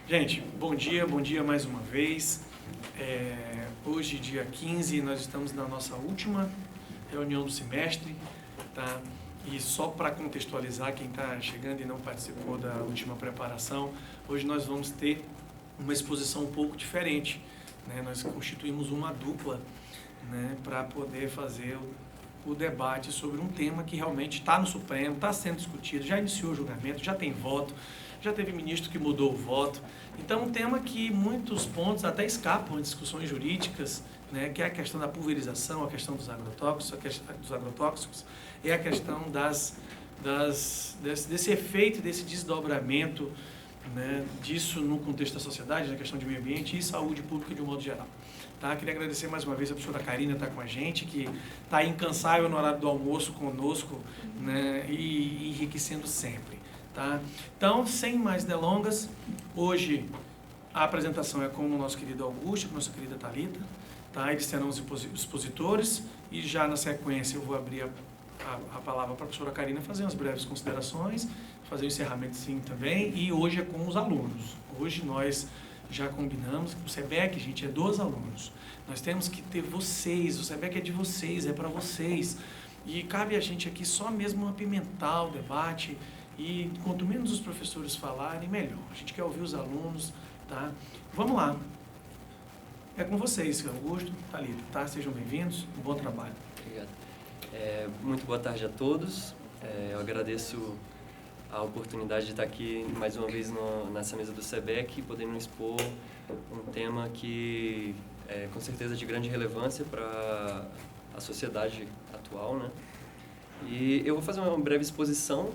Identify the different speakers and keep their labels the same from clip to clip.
Speaker 1: Gente, bom dia mais uma vez. Hoje, dia 15, nós estamos na nossa última reunião do semestre, tá? E só para contextualizar quem está chegando e não participou da última preparação, hoje nós vamos ter uma exposição um pouco diferente, né? Nós constituímos uma dupla, né, para poder fazer o debate sobre um tema que realmente está no Supremo, está sendo discutido, já iniciou o julgamento, já tem voto, já teve ministro que mudou o voto. Então, um tema que muitos pontos até escapam de discussões jurídicas, né, que é a questão da pulverização, a questão dos agrotóxicos, é a questão desse efeito, desse desdobramento, né, disso no contexto da sociedade, na questão de meio ambiente e saúde pública de um modo geral. Tá? Queria agradecer mais uma vez a professora Karina estar com a gente, que está incansável no horário do almoço conosco, né, e enriquecendo sempre. Tá? Então, sem mais delongas, hoje a apresentação é com o nosso querido Augusto, com a nossa querida Thalita, tá? Eles serão os expositores e já na sequência eu vou abrir a palavra para a professora Karina fazer umas breves considerações, fazer o encerramento sim também, e hoje é com os alunos. Hoje nós já combinamos que o SEBEC, gente, é dos alunos. Nós temos que ter vocês, o SEBEC é de vocês, é para vocês. E cabe a gente aqui só mesmo apimentar o debate e quanto menos os professores falarem, melhor. A gente quer ouvir os alunos, tá? Vamos lá. É com vocês, Augusto, Thalita, tá? Sejam bem-vindos, um bom trabalho.
Speaker 2: Obrigado. Muito boa tarde a todos. Eu agradeço a oportunidade de estar aqui mais uma vez nessa mesa do SEBEC, podendo expor um tema que é com certeza de grande relevância para a sociedade atual, né? E eu vou fazer uma breve exposição.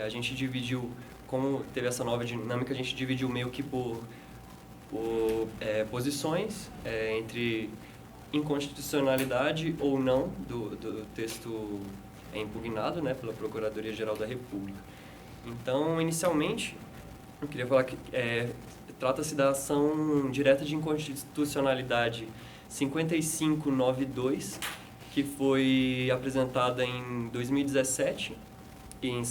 Speaker 2: A gente dividiu, como teve essa nova dinâmica, a gente dividiu meio que por posições entre inconstitucionalidade ou não do texto impugnado, né, pela Procuradoria-Geral da República. Então, inicialmente, eu queria falar que trata-se da ação direta de inconstitucionalidade 5592, que foi apresentada em 2016, em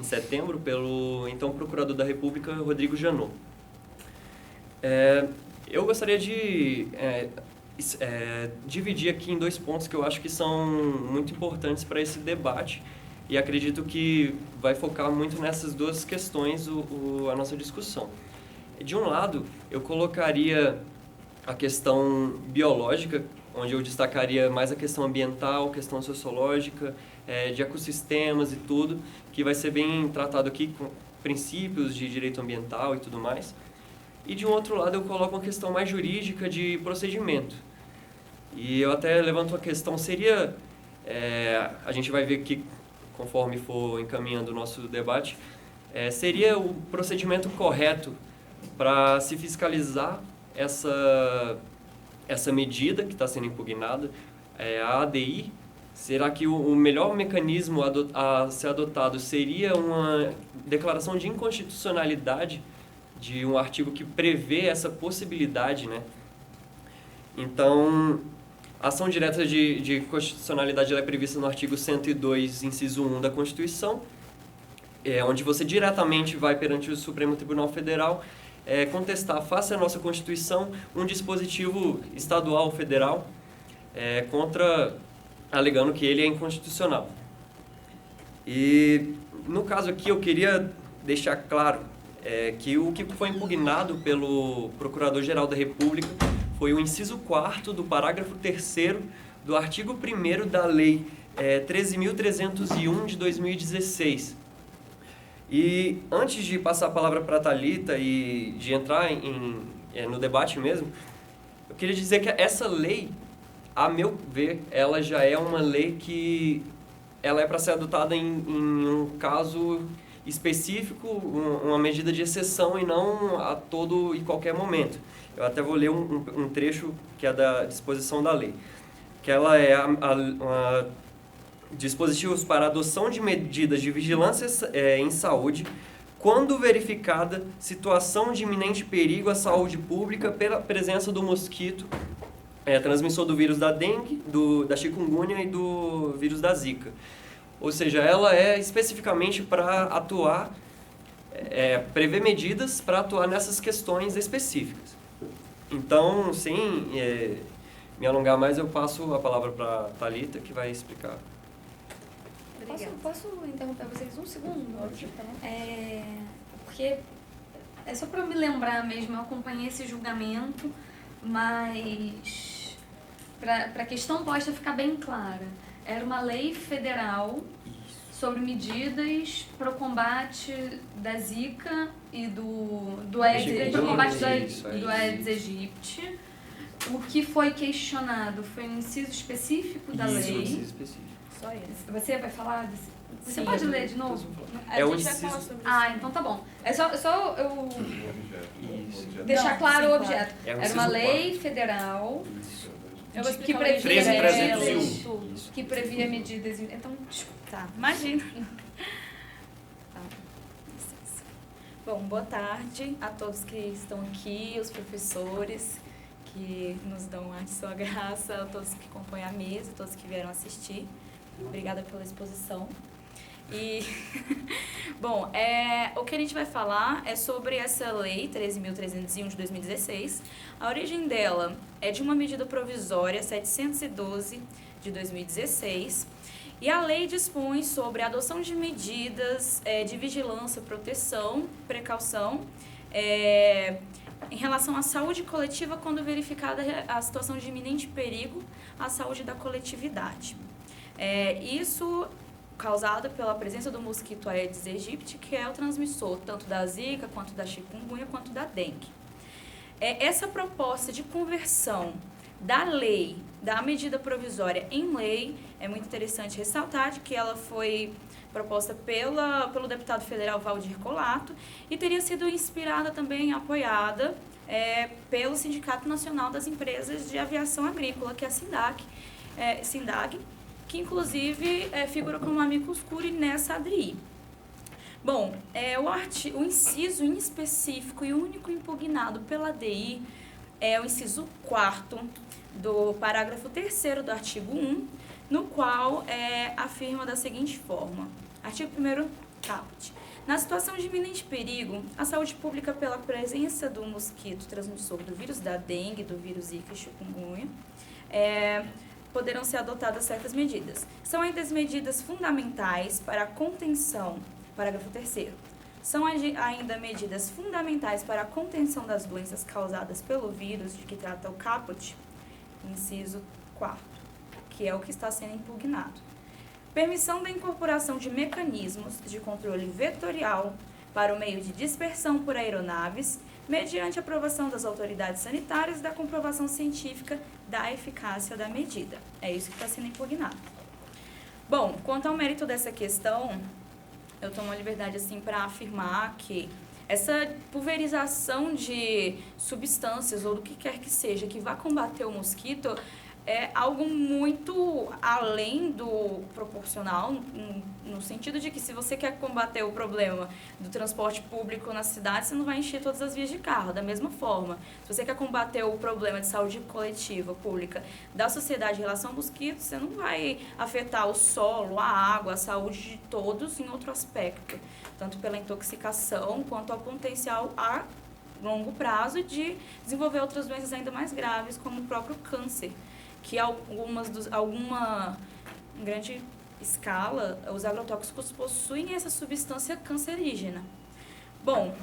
Speaker 2: setembro, pelo então Procurador da República, Rodrigo Janot. Eu gostaria de dividir aqui em dois pontos que eu acho que são muito importantes para esse debate, e acredito que vai focar muito nessas duas questões a nossa discussão. De um lado, eu colocaria a questão biológica, onde eu destacaria mais a questão ambiental, questão sociológica, de ecossistemas e tudo, que vai ser bem tratado aqui com princípios de direito ambiental e tudo mais. E de um outro lado eu coloco uma questão mais jurídica de procedimento. E eu até levanto uma questão, seria, a gente vai ver que conforme for encaminhando o nosso debate, seria o procedimento correto para se fiscalizar essa medida que está sendo impugnada, a ADI. Será que o melhor mecanismo a ser adotado seria uma declaração de inconstitucionalidade de um artigo que prevê essa possibilidade, né? Então, a ação direta de constitucionalidade ela é prevista no artigo 102, inciso 1 da Constituição, onde você diretamente vai perante o Supremo Tribunal Federal contestar, face à nossa Constituição, um dispositivo estadual ou federal alegando que ele é inconstitucional. E, no caso aqui, eu queria deixar claro que o que foi impugnado pelo Procurador-Geral da República foi o inciso 4º do parágrafo 3º do artigo 1º da Lei 13.301 de 2016. E antes de passar a palavra para a Thalita e de entrar no debate mesmo, eu queria dizer que essa lei, a meu ver, ela já é uma lei que ela é para ser adotada em um caso específico, uma medida de exceção e não a todo e qualquer momento. Eu até vou ler um trecho que é da disposição da lei, que ela é dispositivos para adoção de medidas de vigilância em saúde quando verificada situação de iminente perigo à saúde pública pela presença do mosquito transmissor do vírus da dengue, da chikungunya e do vírus da zika. Ou seja, ela é especificamente para atuar prever medidas para atuar nessas questões específicas. Então, sem me alongar mais, eu passo a palavra para a Thalita, que vai explicar.
Speaker 3: Posso interromper vocês um segundo? Porque é só para eu me lembrar mesmo, eu acompanhei esse julgamento, mas para a questão posta ficar bem clara, era uma lei federal sobre medidas para o combate da Zika e do Aedes, para o combate do Aedes aegypti. O que foi questionado foi um inciso específico da lei.
Speaker 2: Um inciso específico.
Speaker 3: Só isso. Você vai falar desse? Você
Speaker 2: Sim,
Speaker 3: pode ler de novo?
Speaker 2: É o
Speaker 3: vai falar
Speaker 2: inciso.
Speaker 3: sobre isso. Então tá bom. É só eu deixar
Speaker 4: Não,
Speaker 3: claro
Speaker 4: sim,
Speaker 3: o objeto.
Speaker 2: É o
Speaker 3: Era uma
Speaker 2: inciso
Speaker 3: lei federal
Speaker 4: Eu vou
Speaker 3: que
Speaker 4: explicar
Speaker 3: previa
Speaker 1: 13.301.
Speaker 3: que previa medidas. Então,
Speaker 4: Tá, imagina. Tá. Licença. Bom, boa tarde a todos que estão aqui, os professores que nos dão a sua graça, a todos que compõem a mesa, todos que vieram assistir. Obrigada pela exposição. E, bom, o que a gente vai falar é sobre essa lei 13.301 de 2016. A origem dela é de uma medida provisória 712 de 2016. E a lei dispõe sobre a adoção de medidas de vigilância, proteção, precaução, em relação à saúde coletiva quando verificada a situação de iminente perigo à saúde da coletividade. Isso causado pela presença do mosquito Aedes aegypti, que é o transmissor tanto da Zika, quanto da chikungunya, quanto da dengue. Essa proposta de conversão da lei, da medida provisória em lei, é muito interessante ressaltar que ela foi proposta pelo deputado federal Valdir Colato e teria sido inspirada também, apoiada pelo Sindicato Nacional das Empresas de Aviação Agrícola, que é a SINDAG, que inclusive figura como amicus curiae nessa ADRI. Bom, o inciso em específico e único impugnado pela ADI é o inciso 4º do parágrafo 3º do artigo 1, no qual afirma da seguinte forma: artigo 1º, caput. Na situação de iminente perigo, a saúde pública pela presença do mosquito transmissor do vírus da dengue, do vírus Zika e chikungunya, poderão ser adotadas certas medidas. São ainda as medidas fundamentais para a contenção, parágrafo 3º, são ainda medidas fundamentais para a contenção das doenças causadas pelo vírus de que trata o caput, inciso 4º, que é o que está sendo impugnado. Permissão da incorporação de mecanismos de controle vetorial para o meio de dispersão por aeronaves, mediante aprovação das autoridades sanitárias e da comprovação científica da eficácia da medida. É isso que está sendo impugnado. Bom, quanto ao mérito dessa questão, eu tomo a liberdade assim para afirmar que essa pulverização de substâncias ou do que quer que seja que vá combater o mosquito é algo muito além do proporcional, no sentido de que se você quer combater o problema do transporte público na cidade, você não vai encher todas as vias de carro. Da mesma forma, se você quer combater o problema de saúde coletiva, pública, da sociedade em relação ao mosquito, você não vai afetar o solo, a água, a saúde de todos em outro aspecto, tanto pela intoxicação quanto ao potencial a longo prazo de desenvolver outras doenças ainda mais graves, como o próprio câncer, que alguma grande escala, os agrotóxicos possuem essa substância cancerígena. Bom,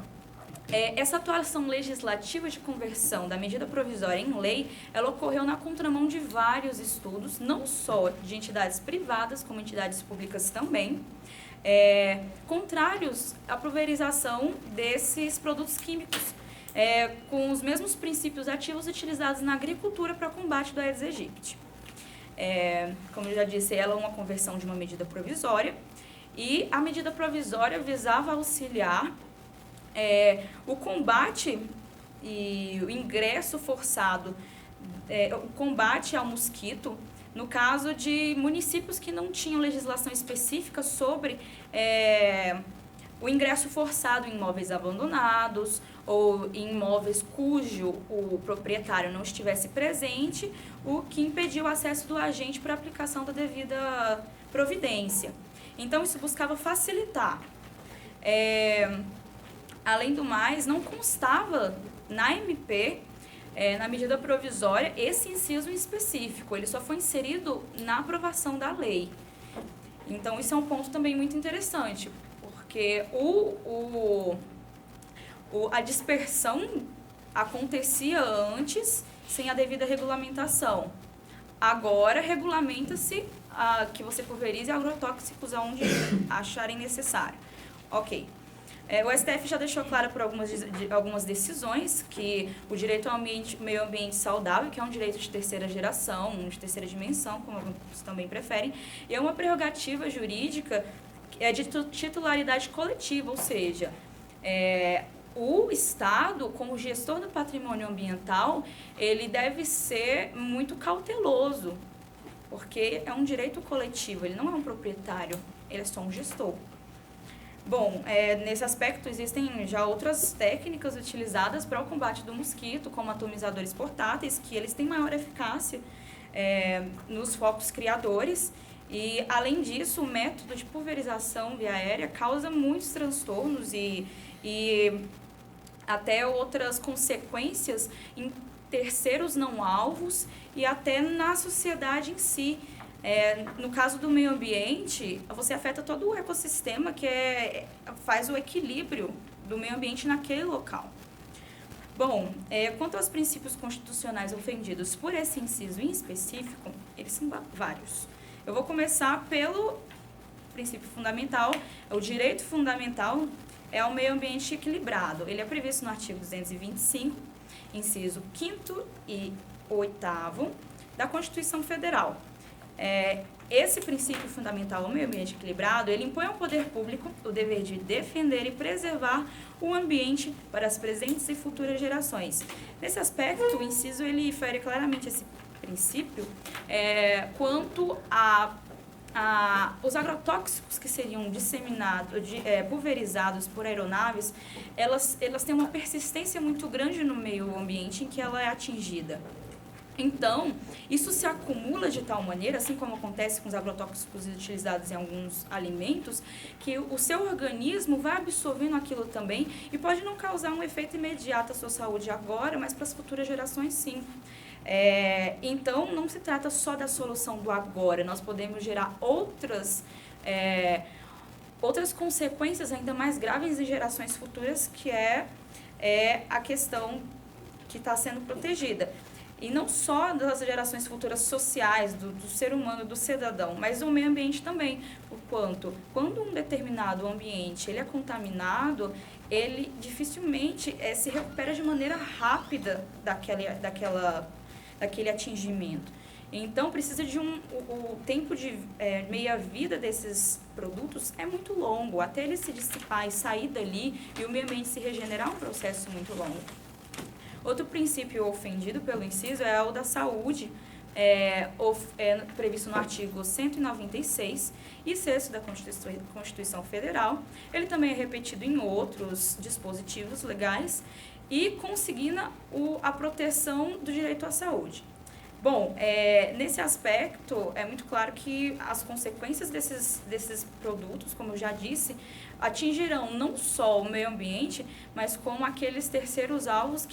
Speaker 4: essa atuação legislativa de conversão da medida provisória em lei, ela ocorreu na contramão de vários estudos, não só de entidades privadas, como entidades públicas também, contrários à pulverização desses produtos químicos, com os mesmos princípios ativos utilizados na agricultura para combate do Aedes aegypti. Como eu já disse, ela é uma conversão de uma medida provisória, e a medida provisória visava auxiliar o combate e o ingresso forçado, o combate ao mosquito, no caso de municípios que não tinham legislação específica sobre o ingresso forçado em imóveis abandonados ou em imóveis cujo o proprietário não estivesse presente, o que impediu o acesso do agente para a aplicação da devida providência. Então, isso buscava facilitar além do mais, não constava na MP, na medida provisória, esse inciso em específico. Ele só foi inserido na aprovação da lei. Então, isso é um ponto também muito interessante, porque a dispersão acontecia antes sem a devida regulamentação. Agora, regulamenta-se que você pulverize agrotóxicos aonde acharem necessário. Ok. O STF já deixou claro por algumas decisões que o direito ao meio ambiente saudável, que é um direito de terceira geração, de terceira dimensão, como alguns também preferem, e é uma prerrogativa jurídica de titularidade coletiva, ou seja, o Estado, como gestor do patrimônio ambiental, ele deve ser muito cauteloso, porque é um direito coletivo, ele não é um proprietário, ele é só um gestor. Bom, nesse aspecto existem já outras técnicas utilizadas para o combate do mosquito, como atomizadores portáteis, que eles têm maior eficácia nos focos criadores. E, além disso, o método de pulverização via aérea causa muitos transtornos e até outras consequências em terceiros não alvos e até na sociedade em si. No caso do meio ambiente, você afeta todo o ecossistema que faz o equilíbrio do meio ambiente naquele local. Bom, quanto aos princípios constitucionais ofendidos por esse inciso em específico, eles são vários. Eu vou começar pelo princípio fundamental. O direito fundamental é ao meio ambiente equilibrado. Ele é previsto no artigo 225, inciso 5º e 8º da Constituição Federal. Esse princípio fundamental ao meio ambiente equilibrado, ele impõe ao poder público o dever de defender e preservar o ambiente para as presentes e futuras gerações. Nesse aspecto, o inciso ele fere claramente esse princípio quanto os agrotóxicos que seriam disseminados, pulverizados por aeronaves, elas têm uma persistência muito grande no meio ambiente em que ela é atingida. Então, isso se acumula de tal maneira, assim como acontece com os agrotóxicos utilizados em alguns alimentos, que o seu organismo vai absorvendo aquilo também e pode não causar um efeito imediato à sua saúde agora, mas para as futuras gerações sim. Então, não se trata só da solução do agora, nós podemos gerar outras consequências ainda mais graves em gerações futuras, que é a questão que está sendo protegida. E não só das gerações futuras sociais, do ser humano, do cidadão, mas do meio ambiente também. Quando um determinado ambiente ele é contaminado, ele dificilmente se recupera de maneira rápida daquele atingimento. Então, precisa de o tempo de meia-vida desses produtos é muito longo. Até ele se dissipar e sair dali e o meio ambiente se regenerar é um processo muito longo. Outro princípio ofendido pelo inciso é o da saúde, previsto no artigo 196 e 6º da Constituição Federal. Ele também é repetido em outros dispositivos legais e consigna a proteção do direito à saúde. Bom, nesse aspecto, é muito claro que as consequências desses produtos, como eu já disse, atingirão não só o meio ambiente, mas como aqueles terceiros alvos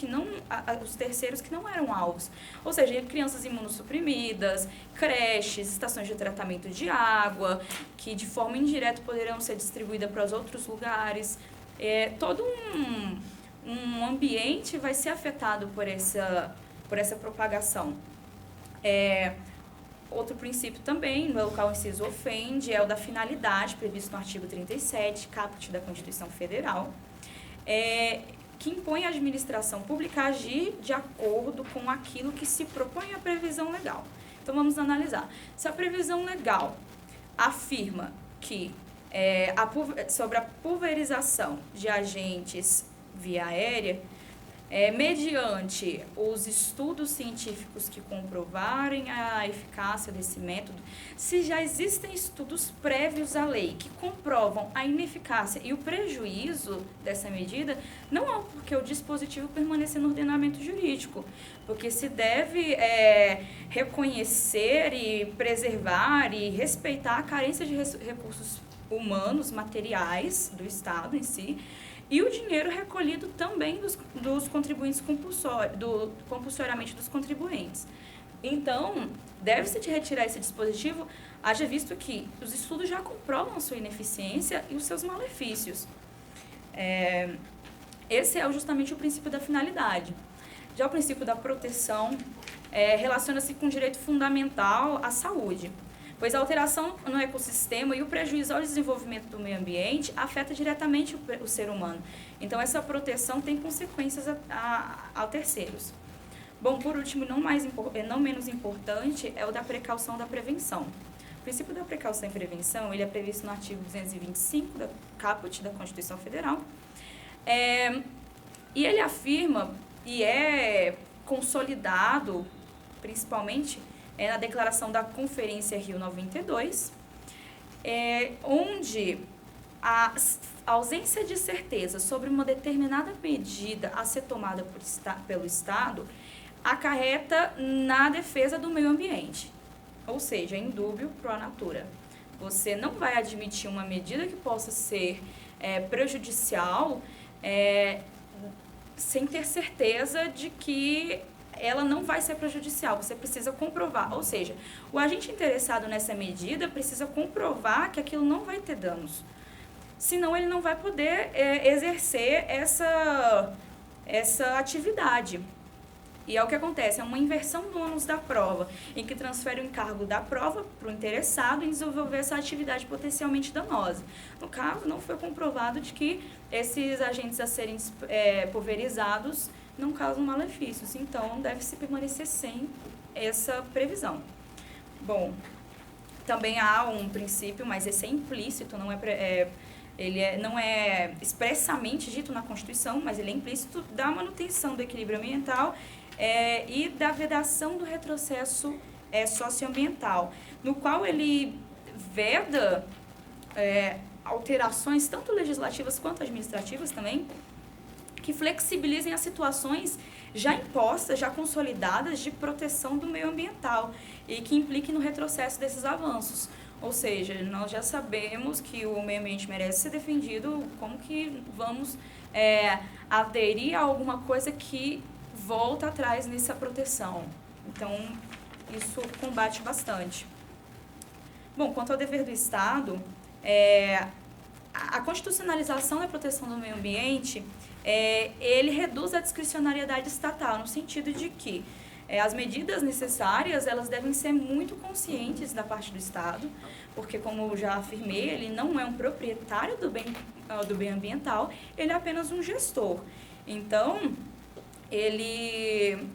Speaker 4: os terceiros que não eram alvos. Ou seja, crianças imunossuprimidas, creches, estações de tratamento de água, que de forma indireta poderão ser distribuídas para os outros lugares. Todo um ambiente vai ser afetado por essa propagação. Outro princípio também, no local inciso ofende, é o da finalidade, previsto no artigo 37, caput da Constituição Federal, que impõe à administração pública a agir de acordo com aquilo que se propõe a previsão legal. Então, vamos analisar. Se a previsão legal afirma que sobre a pulverização de agentes via aérea, mediante os estudos científicos que comprovarem a eficácia desse método, se já existem estudos prévios à lei que comprovam a ineficácia e o prejuízo dessa medida, não é porque o dispositivo permanecer no ordenamento jurídico, porque se deve reconhecer e preservar e respeitar a carência de recursos humanos, materiais do Estado em si, e o dinheiro recolhido também dos contribuintes compulsoriamente dos contribuintes. Então, deve-se de retirar esse dispositivo, haja visto que os estudos já comprovam a sua ineficiência e os seus malefícios. Esse é justamente o princípio da finalidade. Já o princípio da proteção relaciona-se com o direito fundamental à saúde, pois a alteração no ecossistema e o prejuízo ao desenvolvimento do meio ambiente afeta diretamente o ser humano. Então, essa proteção tem consequências a terceiros. Bom, por último, não menos importante, é o da precaução da prevenção. O princípio da precaução e prevenção, ele é previsto no artigo 225 da caput da Constituição Federal, e ele afirma, e é consolidado, principalmente, na declaração da Conferência Rio 92, onde a ausência de certeza sobre uma determinada medida a ser tomada pelo Estado acarreta na defesa do meio ambiente, ou seja, indúbio pro natura. Você não vai admitir uma medida que possa ser prejudicial sem ter certeza de que ela não vai ser prejudicial, você precisa comprovar. Ou seja, o agente interessado nessa medida precisa comprovar que aquilo não vai ter danos. Senão ele não vai poder exercer essa atividade. E é o que acontece, é uma inversão do ônus da prova, em que transfere o encargo da prova para o interessado em desenvolver essa atividade potencialmente danosa. No caso, não foi comprovado de que esses agentes a serem pulverizados não causam malefícios, então deve-se permanecer sem essa previsão. Bom, também há um princípio, mas esse é implícito, não é expressamente dito na Constituição, mas ele é implícito, da manutenção do equilíbrio ambiental e da vedação do retrocesso socioambiental, no qual ele veda alterações tanto legislativas quanto administrativas também, que flexibilizem as situações já impostas, já consolidadas de proteção do meio ambiental e que impliquem no retrocesso desses avanços. Ou seja, nós já sabemos que o meio ambiente merece ser defendido, como que vamos aderir a alguma coisa que volta atrás nessa proteção. Então, isso combate bastante. Bom, quanto ao dever do Estado, a constitucionalização da proteção do meio ambiente, ele reduz a discricionariedade estatal, no sentido de que as medidas necessárias, elas devem ser muito conscientes da parte do Estado, porque, como eu já afirmei, ele não é um proprietário do bem ambiental, ele é apenas um gestor. Então, ele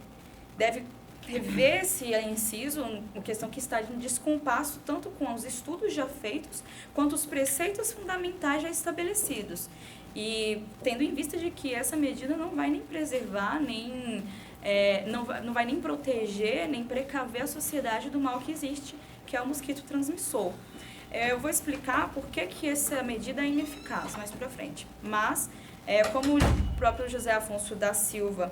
Speaker 4: deve rever esse inciso, uma questão que está em descompasso tanto com os estudos já feitos, quanto os preceitos fundamentais já estabelecidos. E tendo em vista de que essa medida não vai nem preservar, nem não vai nem proteger, nem precaver a sociedade do mal que existe, que é o mosquito transmissor. Eu vou explicar por que essa medida é ineficaz mais para frente. Mas, como o próprio José Afonso da Silva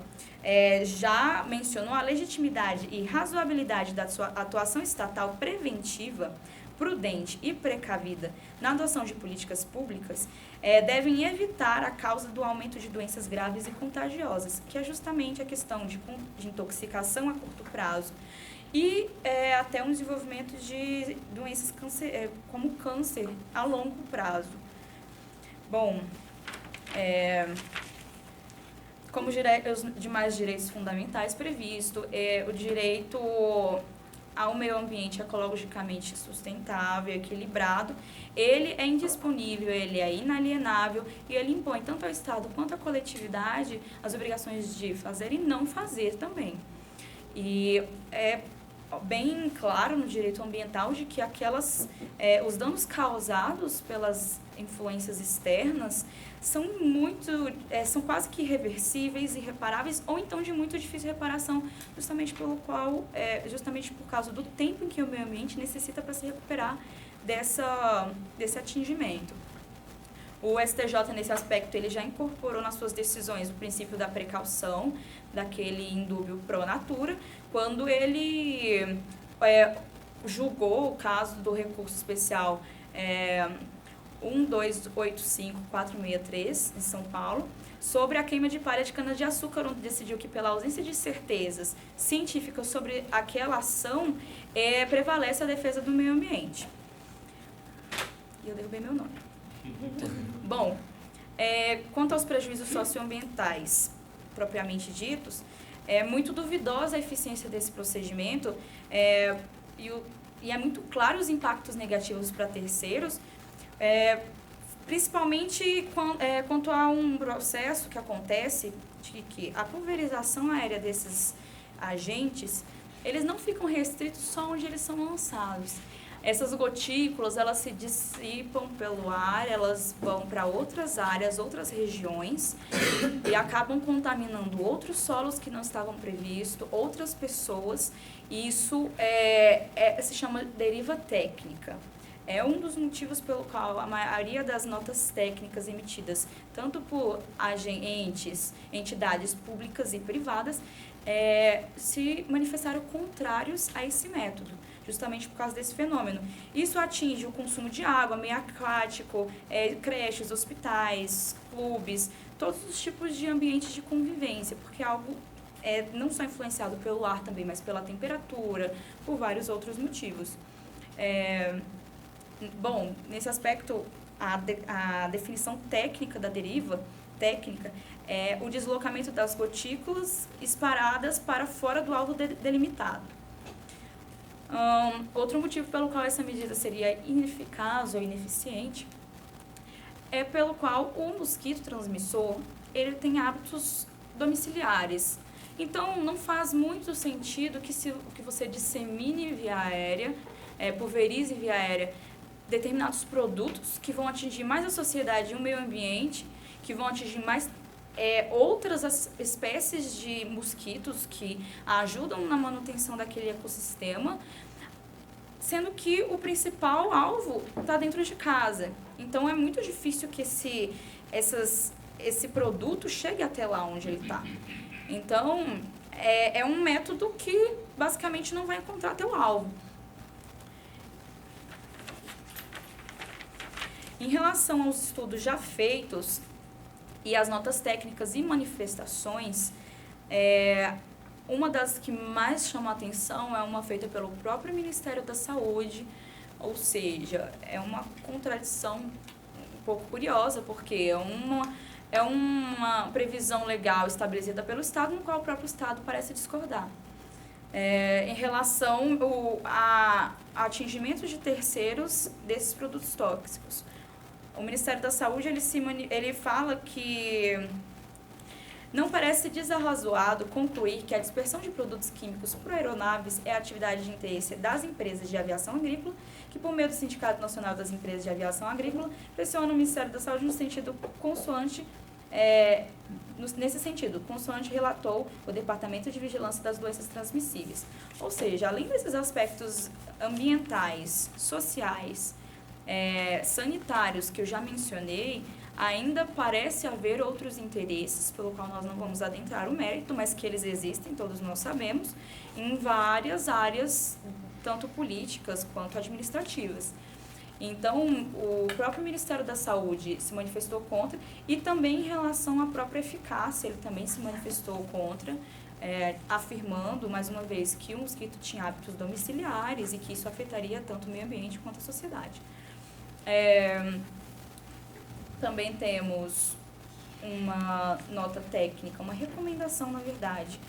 Speaker 4: já mencionou, a legitimidade e razoabilidade da sua atuação estatal preventiva, prudente e precavida na adoção de políticas públicas devem evitar a causa do aumento de doenças graves e contagiosas, que é justamente a questão de intoxicação a curto prazo e até um desenvolvimento de doenças como câncer a longo prazo. Bom, como os demais direitos fundamentais previstos, o direito ao meio ambiente ecologicamente sustentável, equilibrado, ele é indisponível, ele é inalienável e ele impõe tanto ao Estado quanto à coletividade as obrigações de fazer e não fazer também. E é bem claro no direito ambiental de que os danos causados pelas influências externas são quase que irreversíveis, irreparáveis, ou então de muito difícil reparação, justamente por causa do tempo em que o meio ambiente necessita para se recuperar desse atingimento. O STJ, nesse aspecto, ele já incorporou nas suas decisões o princípio da precaução, daquele indúbio pro natura, quando ele julgou o caso do recurso especial 1285463, em São Paulo, sobre a queima de palha de cana-de-açúcar, onde decidiu que, pela ausência de certezas científicas sobre aquela ação, prevalece a defesa do meio ambiente. E eu derrubei meu nome. Bom, quanto aos prejuízos socioambientais propriamente ditos, é muito duvidosa a eficiência desse procedimento e é muito claro os impactos negativos para terceiros, principalmente quanto a um processo que acontece de que a pulverização aérea desses agentes, eles não ficam restritos só onde eles são lançados. Essas gotículas, elas se dissipam pelo ar, elas vão para outras áreas, outras regiões e acabam contaminando outros solos que não estavam previstos, outras pessoas, e isso se chama deriva técnica. É um dos motivos pelo qual a maioria das notas técnicas emitidas, tanto por entidades públicas e privadas, se manifestaram contrários a esse método, justamente por causa desse fenômeno. Isso atinge o consumo de água, meio aquático, creches, hospitais, clubes, todos os tipos de ambientes de convivência, porque algo não só influenciado pelo ar também, mas pela temperatura, por vários outros motivos. Bom, nesse aspecto, a definição técnica da deriva técnica é o deslocamento das gotículas espalhadas para fora do alvo delimitado. Outro motivo pelo qual essa medida seria ineficaz ou ineficiente é pelo qual o mosquito transmissor ele tem hábitos domiciliares. Então, não faz muito sentido que você dissemine via aérea, pulverize via aérea, determinados produtos que vão atingir mais a sociedade e o meio ambiente, que vão atingir mais outras espécies de mosquitos que ajudam na manutenção daquele ecossistema, sendo que o principal alvo está dentro de casa. Então, é muito difícil que esse produto chegue até lá onde ele está. Então, é um método que basicamente não vai encontrar teu alvo. Em relação aos estudos já feitos e as notas técnicas e manifestações, uma das que mais chama a atenção é uma feita pelo próprio Ministério da Saúde, ou seja, é uma contradição um pouco curiosa, porque é uma previsão legal estabelecida pelo Estado, no qual o próprio Estado parece discordar. Em relação a atingimento de terceiros desses produtos tóxicos. O Ministério da Saúde ele fala que não parece desarrazoado concluir que a dispersão de produtos químicos por aeronaves é atividade de interesse das empresas de aviação agrícola, que por meio do Sindicato Nacional das Empresas de Aviação Agrícola pressiona o Ministério da Saúde no sentido consoante, nesse sentido, consoante relatou o Departamento de Vigilância das Doenças Transmissíveis. Ou seja, além desses aspectos ambientais, sociais, sanitários que eu já mencionei, ainda parece haver outros interesses, pelo qual nós não vamos adentrar o mérito, mas que eles existem, todos nós sabemos, em várias áreas, tanto políticas quanto administrativas. Então, o próprio Ministério da Saúde se manifestou contra, e também em relação à própria eficácia, ele também se manifestou contra, afirmando, mais uma vez, que o mosquito tinha hábitos domiciliares e que isso afetaria tanto o meio ambiente quanto a sociedade. Também temos uma nota técnica, uma recomendação, na verdade,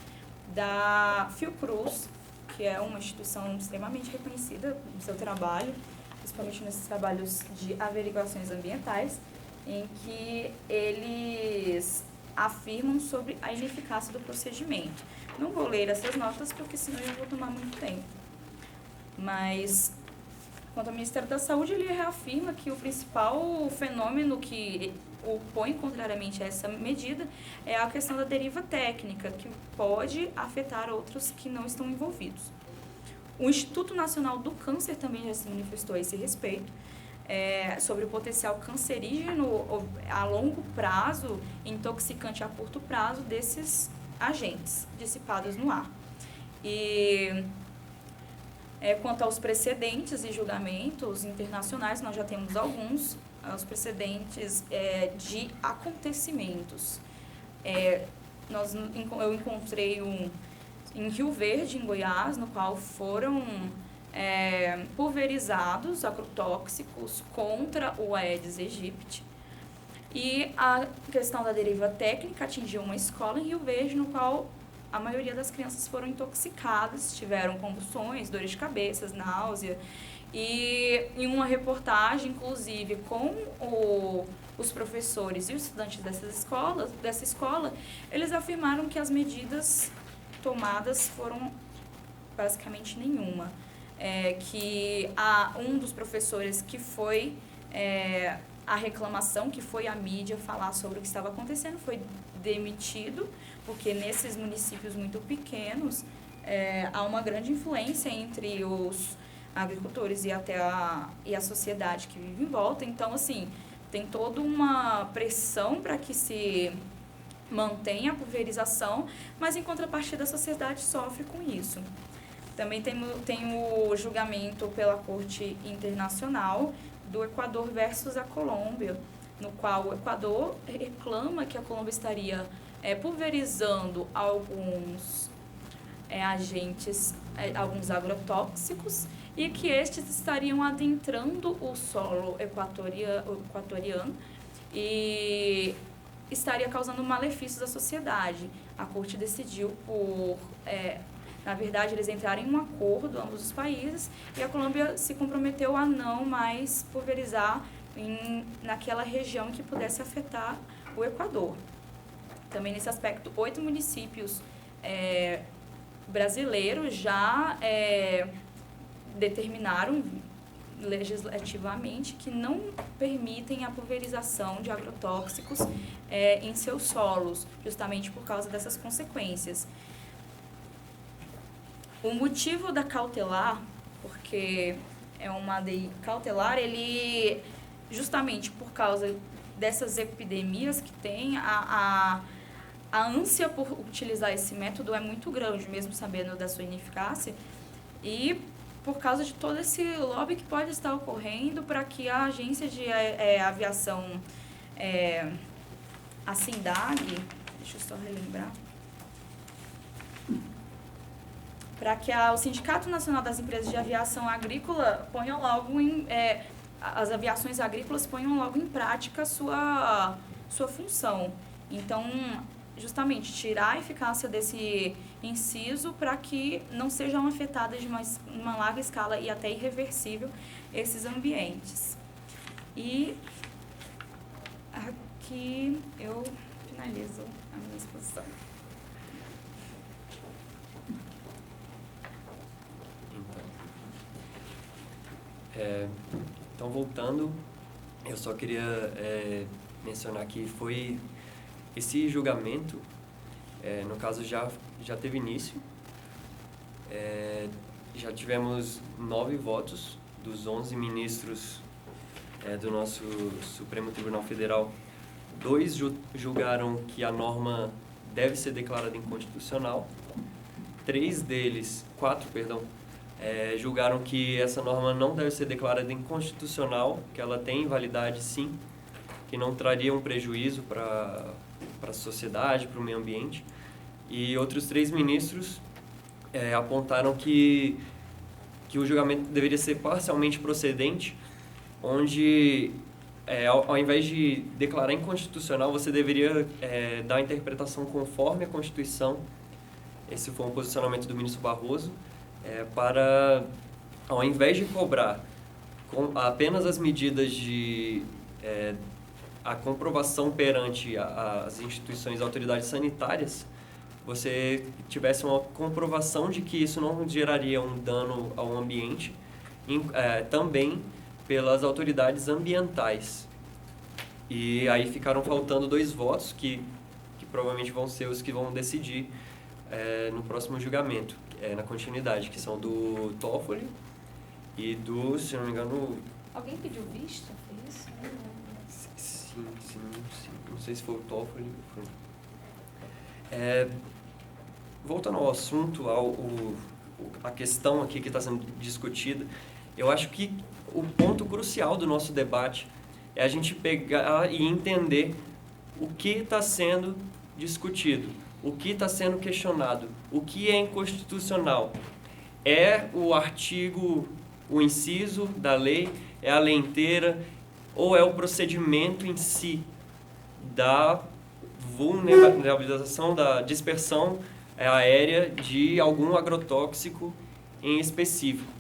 Speaker 4: da Fiocruz, que é uma instituição extremamente reconhecida no seu trabalho, principalmente nesses trabalhos de averiguações ambientais, em que eles afirmam sobre a ineficácia do procedimento. Não vou ler essas notas, porque senão eu vou tomar muito tempo. Mas, quanto ao Ministério da Saúde, ele reafirma que o principal fenômeno que opõe contrariamente a essa medida é a questão da deriva técnica, que pode afetar outros que não estão envolvidos. O Instituto Nacional do Câncer também já se manifestou a esse respeito, sobre o potencial cancerígeno a longo prazo, intoxicante a curto prazo desses agentes dissipados no ar. E quanto aos precedentes e julgamentos internacionais, nós já temos alguns, aos precedentes de acontecimentos. Eu encontrei em Rio Verde, em Goiás, no qual foram pulverizados agrotóxicos contra o Aedes aegypti. E a questão da deriva técnica atingiu uma escola em Rio Verde, no qual a maioria das crianças foram intoxicadas, tiveram convulsões, dores de cabeça, náusea. E em uma reportagem, inclusive, com os professores e os estudantes dessa escola, eles afirmaram que as medidas tomadas foram basicamente nenhuma. Que um dos professores que foi a reclamação, que foi a mídia falar sobre o que estava acontecendo, foi demitido, porque nesses municípios muito pequenos há uma grande influência entre os agricultores e até a sociedade que vive em volta. Então, assim, tem toda uma pressão para que se mantenha a pulverização, mas em contrapartida a sociedade sofre com isso. Também tem o julgamento pela Corte Internacional do Equador versus a Colômbia, no qual o Equador reclama que a Colômbia estaria pulverizando alguns agentes, alguns agrotóxicos, e que estes estariam adentrando o solo equatoriano e estaria causando malefícios à sociedade. A Corte decidiu na verdade, eles entraram em um acordo, ambos os países, e a Colômbia se comprometeu a não mais pulverizar naquela região que pudesse afetar o Equador. Também nesse aspecto, 8 municípios brasileiros já determinaram legislativamente que não permitem a pulverização de agrotóxicos em seus solos, justamente por causa dessas consequências. O motivo da cautelar, porque é uma ADI cautelar, ele, justamente por causa dessas epidemias que tem, a ânsia por utilizar esse método é muito grande, mesmo sabendo da sua ineficácia, e por causa de todo esse lobby que pode estar ocorrendo para que a agência de aviação, a SINDAG, deixa eu só relembrar, para que o Sindicato Nacional das Empresas de Aviação Agrícola ponha logo as aviações agrícolas ponham logo em prática sua função. Então, justamente, tirar a eficácia desse inciso para que não sejam afetadas de uma larga escala e até irreversível esses ambientes. E aqui eu finalizo a minha exposição.
Speaker 2: Então, voltando, eu só queria mencionar que foi esse julgamento, no caso, já teve início. Já tivemos 9 votos dos 11 ministros do nosso Supremo Tribunal Federal. 2 julgaram que a norma deve ser declarada inconstitucional. 4 julgaram que essa norma não deve ser declarada inconstitucional, que ela tem validade sim, que não traria um prejuízo para a sociedade, para o meio ambiente. E outros 3 ministros apontaram que o julgamento deveria ser parcialmente procedente, onde, ao invés de declarar inconstitucional, você deveria dar a interpretação conforme a Constituição. Esse foi um posicionamento do ministro Barroso, para, ao invés de cobrar apenas as medidas de a comprovação perante as instituições, autoridades sanitárias, você tivesse uma comprovação de que isso não geraria um dano ao ambiente, também pelas autoridades ambientais. E aí ficaram faltando 2 votos que provavelmente vão ser os que vão decidir no próximo julgamento, na continuidade, que são do Toffoli e do, se não me engano...
Speaker 3: Alguém pediu visto? Foi isso?
Speaker 2: Sim. Não sei se foi o Toffoli. Voltando ao assunto, a questão aqui que está sendo discutida, eu acho que o ponto crucial do nosso debate é a gente pegar e entender o que está sendo discutido, o que está sendo questionado, o que é inconstitucional. É o artigo, o inciso da lei, é a lei inteira, ou é o procedimento em si da vulnerabilização, da dispersão aérea de algum agrotóxico em específico.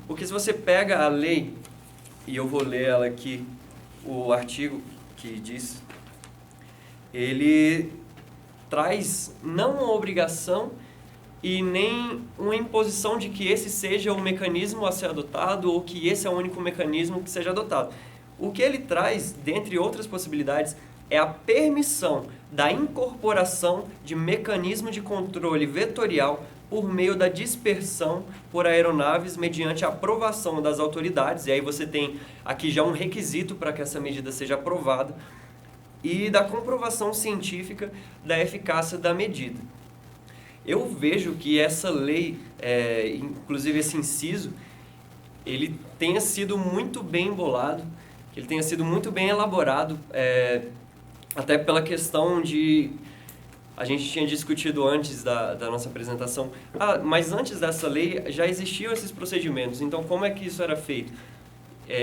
Speaker 2: Porque se você pega a lei, e eu vou ler ela aqui, o artigo que diz, ele traz não uma obrigação e nem uma imposição de que esse seja o mecanismo a ser adotado ou que esse é o único mecanismo que seja adotado. O que ele traz, dentre outras possibilidades, é a permissão da incorporação de mecanismo de controle vetorial por meio da dispersão por aeronaves mediante a aprovação das autoridades, e aí você tem aqui já um requisito para que essa medida seja aprovada, e da comprovação científica da eficácia da medida. Eu vejo que essa lei, inclusive esse inciso, ele tenha sido muito bem embolado, que ele tenha sido muito bem elaborado, até pela questão de... A gente tinha discutido antes da nossa apresentação, mas antes dessa lei já existiam esses procedimentos, então como é que isso era feito?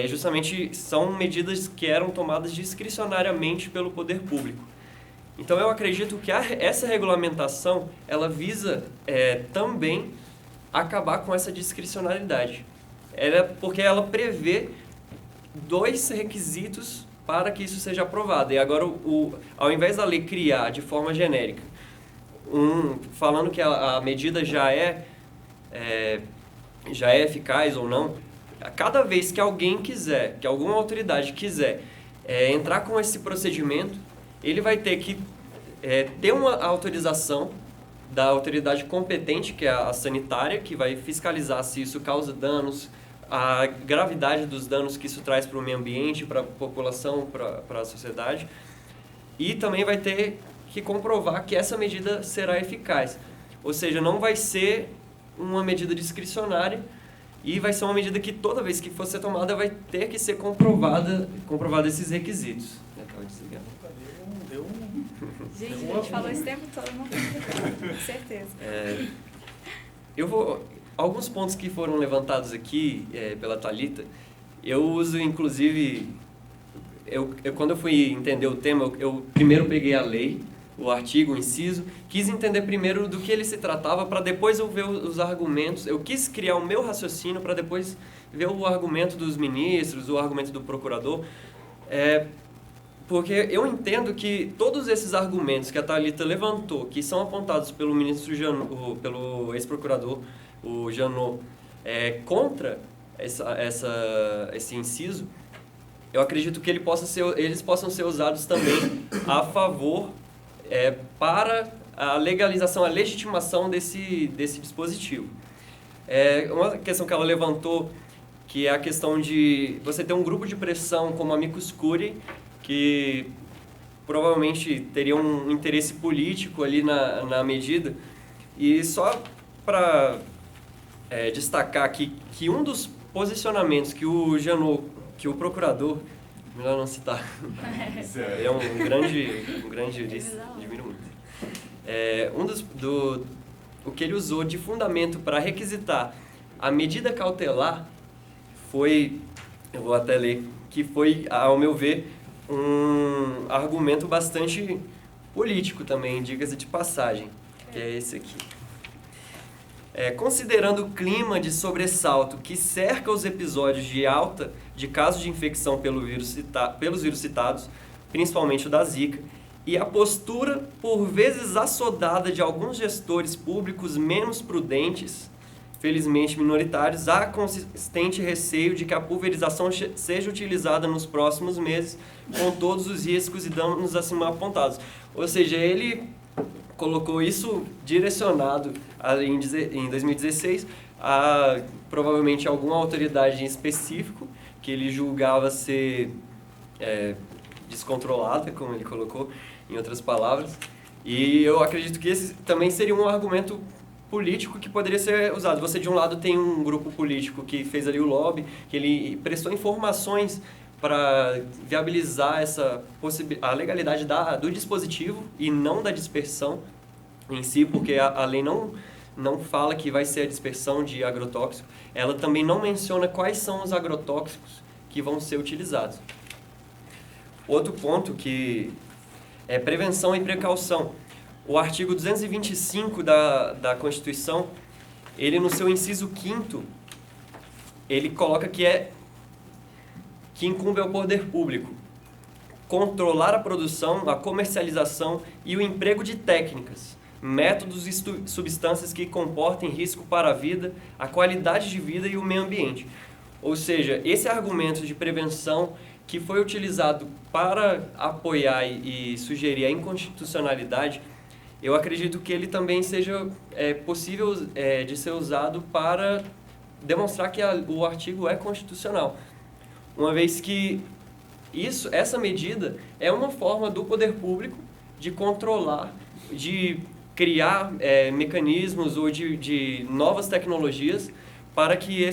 Speaker 2: Justamente são medidas que eram tomadas discricionariamente pelo poder público. Então eu acredito que essa regulamentação, ela visa também acabar com essa discricionariedade. Porque ela prevê 2 requisitos para que isso seja aprovado. E agora, ao invés da lei criar de forma genérica, falando que a medida já é eficaz ou não, cada vez que alguém quiser, que alguma autoridade quiser entrar com esse procedimento, ele vai ter que ter uma autorização da autoridade competente, que é a sanitária, que vai fiscalizar se isso causa danos, a gravidade dos danos que isso traz para o meio ambiente, para a população, para a sociedade. E também vai ter que comprovar que essa medida será eficaz. Ou seja, não vai ser uma medida discricionária e vai ser uma medida que toda vez que for ser tomada vai ter que ser comprovado esses requisitos.
Speaker 4: Gente, a gente falou esse tempo todo, não tem certeza.
Speaker 2: Alguns pontos que foram levantados aqui pela Thalita, eu uso, inclusive, quando eu fui entender o tema, eu primeiro peguei a lei, o artigo, o inciso, quis entender primeiro do que ele se tratava para depois eu ver os argumentos. Eu quis criar o meu raciocínio para depois ver o argumento dos ministros, o argumento do procurador, porque eu entendo que todos esses argumentos que a Thalita levantou, que são apontados pelo ministro pelo ex-procurador, o Janot, contra esse inciso, eu acredito que eles possam ser usados também a favor para a legalização, a legitimação desse dispositivo. Uma questão que ela levantou, que é a questão de você ter um grupo de pressão como a Amicus Curiae, que provavelmente teria um interesse político ali na medida, e só para destacar aqui que um dos posicionamentos que o Janot, que o procurador, melhor não citar, é um grande jurista, admiro muito. O que ele usou de fundamento para requisitar a medida cautelar foi, eu vou até ler, que foi, ao meu ver, um argumento bastante político também, diga-se de passagem, que é esse aqui. Considerando o clima de sobressalto que cerca os episódios de alta de casos de infecção pelos vírus citados, principalmente o da Zika, e a postura, por vezes assodada, de alguns gestores públicos menos prudentes, felizmente minoritários, há consistente receio de que a pulverização seja utilizada nos próximos meses, com todos os riscos e danos acima apontados. Ou seja, ele colocou isso direcionado em 2016 a provavelmente alguma autoridade em específico que ele julgava ser descontrolada, como ele colocou, em outras palavras. E eu acredito que esse também seria um argumento político que poderia ser usado. Você, de um lado, tem um grupo político que fez ali o lobby, que ele prestou informações para viabilizar a legalidade do dispositivo e não da dispersão em si, porque a lei não fala que vai ser a dispersão de agrotóxico. Ela também não menciona quais são os agrotóxicos que vão ser utilizados. Outro ponto que é prevenção e precaução. O artigo 225 da Constituição, ele no seu inciso 5º, ele coloca que incumbe ao poder público controlar a produção, a comercialização e o emprego de técnicas, métodos e substâncias que comportem risco para a vida, a qualidade de vida e o meio ambiente. Ou seja, esse argumento de prevenção que foi utilizado para apoiar e sugerir a inconstitucionalidade, eu acredito que ele também seja possível de ser usado para demonstrar que o artigo é constitucional. Uma vez que essa medida é uma forma do poder público de controlar, de criar mecanismos ou de novas tecnologias para que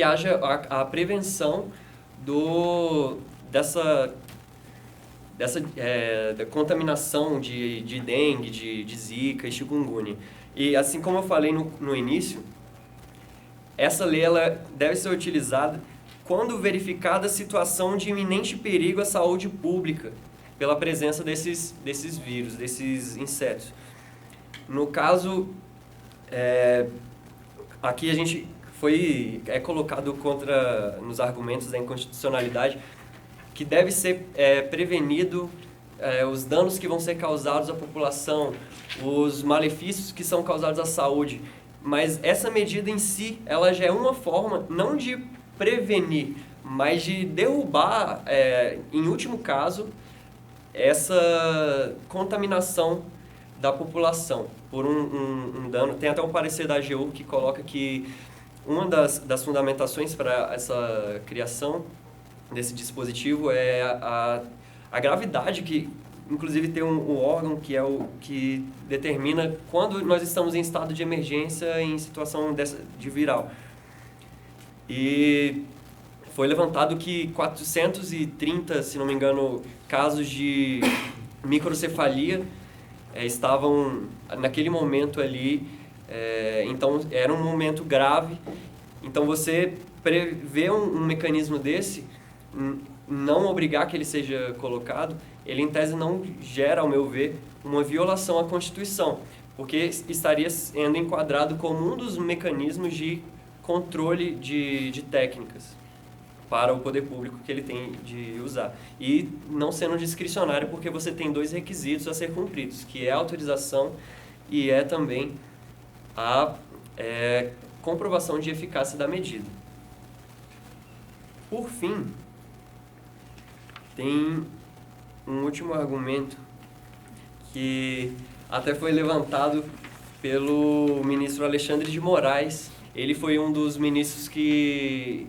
Speaker 2: haja a prevenção dessa da contaminação de dengue, de zika e chikungunya. E assim como eu falei no início, essa lei ela deve ser utilizada quando verificada a situação de iminente perigo à saúde pública pela presença desses vírus, desses insetos. No caso, aqui a gente é colocado nos argumentos da inconstitucionalidade que deve ser prevenido os danos que vão ser causados à população, os malefícios que são causados à saúde. Mas essa medida em si, ela já é uma forma, não de prevenir, mas de derrubar, em último caso, essa contaminação da população por um dano. Tem até um parecer da AGU que coloca que uma das fundamentações para essa criação desse dispositivo é a gravidade que, inclusive, tem um órgão que é o que determina quando nós estamos em estado de emergência em situação de viral. E foi levantado que 430, se não me engano, casos de microcefalia estavam naquele momento ali. Então, era um momento grave. Então, você prevê um mecanismo desse, não obrigar que ele seja colocado, ele em tese não gera, ao meu ver, uma violação à Constituição, porque estaria sendo enquadrado como um dos mecanismos de controle de técnicas para o poder público que ele tem de usar. E não sendo discricionário, porque você tem 2 requisitos a ser cumpridos, que é a autorização e também a comprovação de eficácia da medida. Por fim, tem um último argumento que até foi levantado pelo ministro Alexandre de Moraes. Ele foi um dos ministros que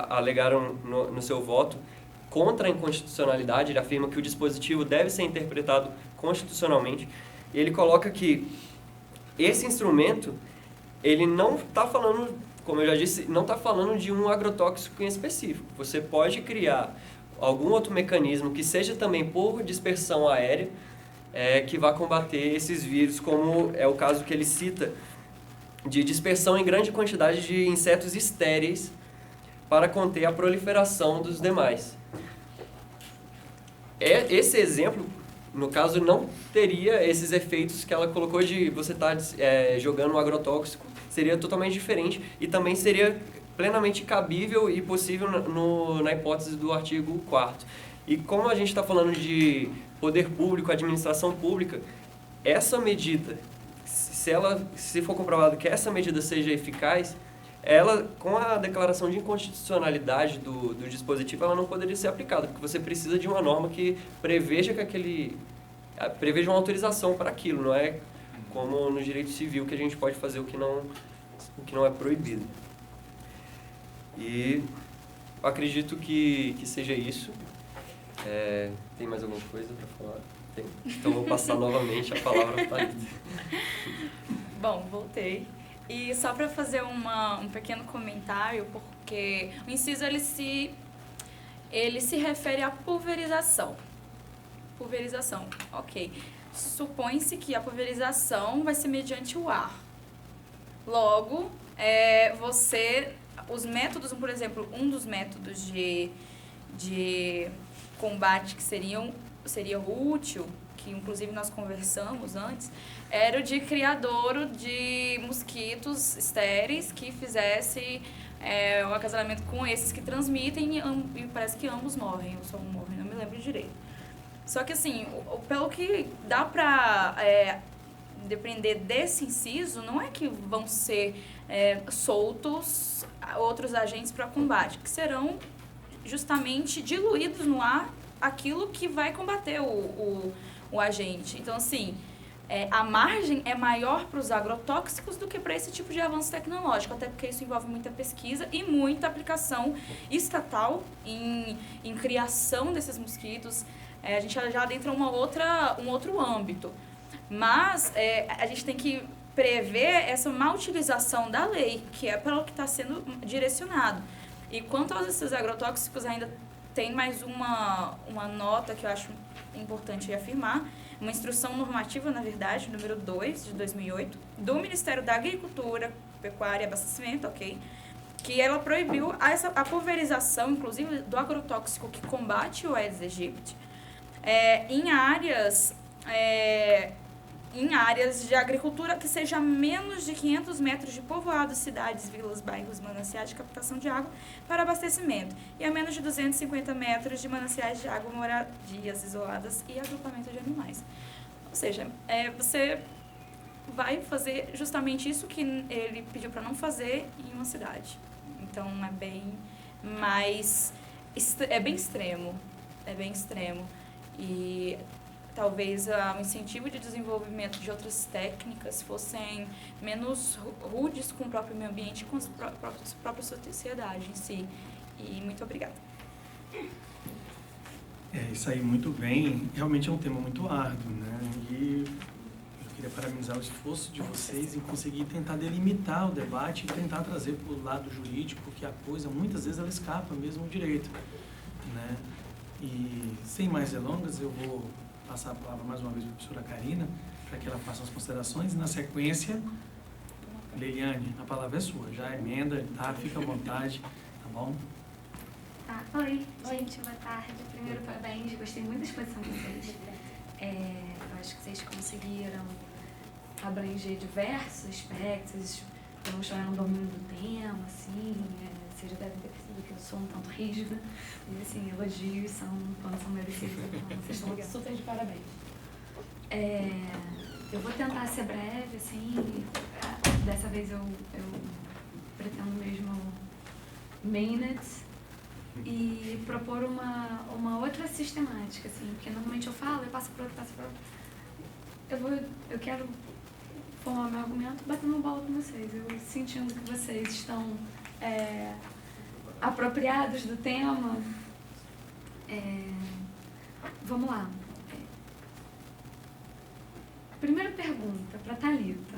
Speaker 2: alegaram no seu voto contra a inconstitucionalidade. Ele afirma que o dispositivo deve ser interpretado constitucionalmente. E ele coloca que esse instrumento, ele não está falando, como eu já disse, não está falando de um agrotóxico em específico. Você pode criar algum outro mecanismo que seja também por dispersão aérea, que vá combater esses vírus, como é o caso que ele cita, de dispersão em grande quantidade de insetos estéreis para conter a proliferação dos demais. Esse exemplo, no caso, não teria esses efeitos que ela colocou de você estar jogando um agrotóxico, seria totalmente diferente e também seria plenamente cabível e possível na hipótese do artigo 4º. E como a gente está falando de poder público, administração pública, essa medida, se for comprovado que essa medida seja eficaz, ela, com a declaração de inconstitucionalidade do dispositivo, ela não poderia ser aplicada, porque você precisa de uma norma que preveja uma autorização para aquilo, não é como no direito civil que a gente pode fazer o que não é proibido. E eu acredito que seja isso. Tem mais alguma coisa para falar? Tem. Então vou passar novamente a palavra para a Thalita.
Speaker 4: Bom, voltei. E só para fazer um pequeno comentário, porque o inciso ele se refere à pulverização. Pulverização, ok. Supõe-se que a pulverização vai ser mediante o ar. Logo, os métodos, por exemplo, um dos métodos de combate que seria útil, que inclusive nós conversamos antes, era o de criadouro de mosquitos estéreis que fizesse o acasalamento com esses que transmitem e parece que ambos morrem, ou só um morre, não me lembro direito. Só que assim, pelo que dá pra depender desse inciso, não é que vão ser soltos outros agentes para combate, que serão justamente diluídos no ar aquilo que vai combater o agente. Então, assim, a margem é maior para os agrotóxicos do que para esse tipo de avanço tecnológico, até porque isso envolve muita pesquisa e muita aplicação estatal em criação desses mosquitos. A gente já adentra um outro âmbito. Mas a gente tem que prever essa má utilização da lei, que é para o que está sendo direcionado. E quanto aos esses agrotóxicos, ainda tem mais uma nota que eu acho importante afirmar, uma instrução normativa, na verdade, número 2, de 2008, do Ministério da Agricultura, Pecuária e Abastecimento, ok? Que ela proibiu a pulverização, inclusive, do agrotóxico que combate o Aedes aegypti, em áreas de agricultura que seja a menos de 500 metros de povoados, cidades, vilas, bairros, mananciais de captação de água para abastecimento e a menos de 250 metros de mananciais de água, moradias isoladas e agrupamento de animais. Ou seja, você vai fazer justamente isso que ele pediu para não fazer em uma cidade. Então, é bem extremo. É bem extremo. E talvez o incentivo de desenvolvimento de outras técnicas fossem menos rudes com o próprio meio ambiente e com a própria sociedade em si. E muito obrigada.
Speaker 1: Isso aí, muito bem. Realmente é um tema muito árduo, né? E eu queria parabenizar o esforço de vocês em conseguir tentar delimitar o debate e tentar trazer para o lado jurídico, porque a coisa, muitas vezes, ela escapa mesmo do direito, né? E, sem mais delongas, eu vou passar a palavra mais uma vez para a professora Karina, para que ela faça as considerações. E, na sequência, Leiliane, a palavra é sua. Já emenda, tá? Fica à vontade, tá bom?
Speaker 3: Tá. Oi, gente, boa tarde. Primeiro, parabéns. Gostei muito da exposição de vocês. Eu acho que vocês conseguiram abranger diversos aspectos, demonstraram um domínio do tema, assim. Vocês já devem ter percebido que eu sou um tanto rígida. E, assim, elogios quando são merecidos. Então, vocês estão super de parabéns. Eu vou tentar ser breve, assim. Dessa vez eu pretendo mesmo minutes e propor uma outra sistemática, assim. Porque normalmente eu falo, eu passo por outro, passo por outro. Eu quero formar meu argumento batendo bola com vocês. Eu sentindo que vocês estão apropriados do tema. Vamos lá. Primeira pergunta para Thalita.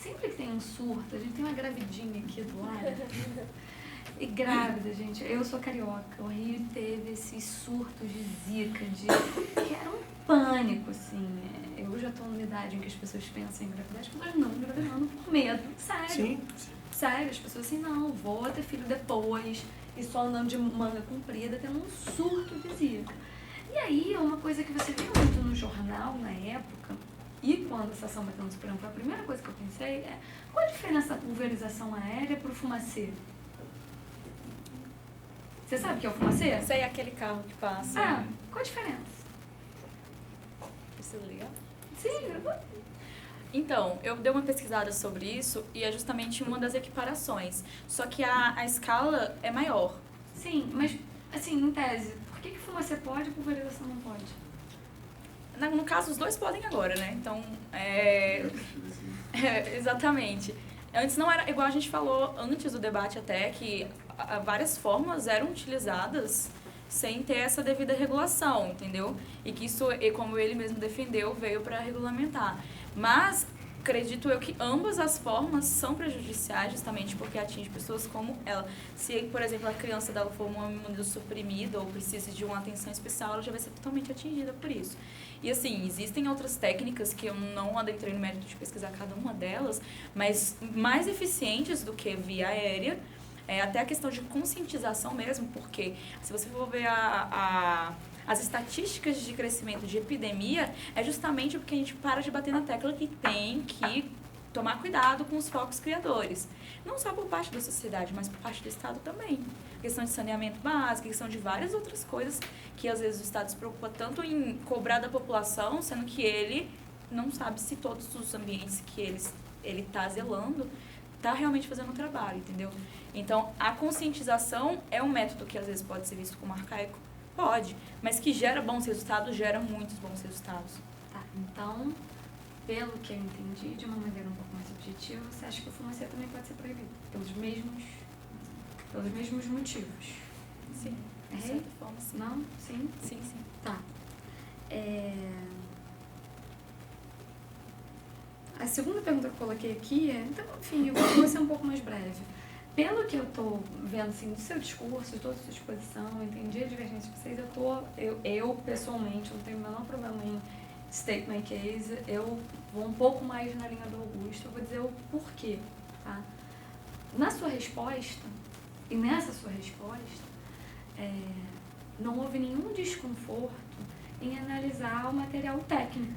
Speaker 3: Sempre que tem um surto, a gente tem uma gravidinha aqui do lado. E grávida, gente, eu sou carioca. O Rio teve esses surtos de zika, que era um pânico, assim. Eu já estou numa idade em que as pessoas pensam em gravidez, mas não engravidando por medo. Sério.
Speaker 1: Sim.
Speaker 3: Sério, as pessoas assim, não, vou ter filho depois, e só andando de manga comprida, tendo um surto de zika. E aí, uma coisa que você viu muito no jornal na época, e quando a sessão bateu no Supremo, foi a primeira coisa que eu pensei qual a diferença da pulverização aérea para o fumacê? Você sabe o que é o fumacê?
Speaker 4: Sei, aquele carro que passa.
Speaker 3: Qual a diferença?
Speaker 4: Precisa ligar?
Speaker 3: Sim,
Speaker 4: Então, eu dei uma pesquisada sobre isso e é justamente uma das equiparações. Só que a escala é maior.
Speaker 3: Sim, mas, assim, em tese, por que fumacê pode e pulverização não pode?
Speaker 4: No caso, os dois podem agora, né? Então, exatamente. Antes não era, igual a gente falou antes do debate até, que várias formas eram utilizadas sem ter essa devida regulação, entendeu? E que isso, como ele mesmo defendeu, veio para regulamentar. Mas acredito eu que ambas as formas são prejudiciais, justamente porque atinge pessoas como ela. Se, por exemplo, a criança dela for uma imunossuprimida ou precisa de uma atenção especial, ela já vai ser totalmente atingida por isso. E assim, existem outras técnicas que eu não adentrei no mérito de pesquisar cada uma delas, mas mais eficientes do que via aérea, até a questão de conscientização mesmo, porque se você for ver as estatísticas de crescimento de epidemia, é justamente porque a gente para de bater na tecla que tem que tomar cuidado com os focos criadores. Não só por parte da sociedade, mas por parte do Estado também. Questão de saneamento básico, questão de várias outras coisas que às vezes o Estado se preocupa tanto em cobrar da população, sendo que ele não sabe se todos os ambientes que ele está zelando está realmente fazendo o trabalho, entendeu? Então, a conscientização é um método que às vezes pode ser visto como arcaico, pode, mas que gera bons resultados, gera muitos bons resultados.
Speaker 3: Tá, então, pelo que eu entendi, de uma maneira um pouco mais objetiva, você acha que a fumaça também pode ser proibida? Pelos mesmos motivos?
Speaker 4: Sim, de
Speaker 3: Errei?
Speaker 4: certa forma, sim.
Speaker 3: Não? Sim?
Speaker 4: Sim, sim.
Speaker 3: Tá. A segunda pergunta que eu coloquei aqui então, enfim, eu vou ser um pouco mais breve. Pelo que eu tô vendo, assim, do seu discurso, de toda a sua exposição, eu entendi a divergência de vocês, eu pessoalmente, não tenho o menor problema em state my case, eu vou um pouco mais na linha do Augusto, eu vou dizer o porquê, tá? Na sua resposta, e nessa sua resposta, não houve nenhum desconforto em analisar o material técnico,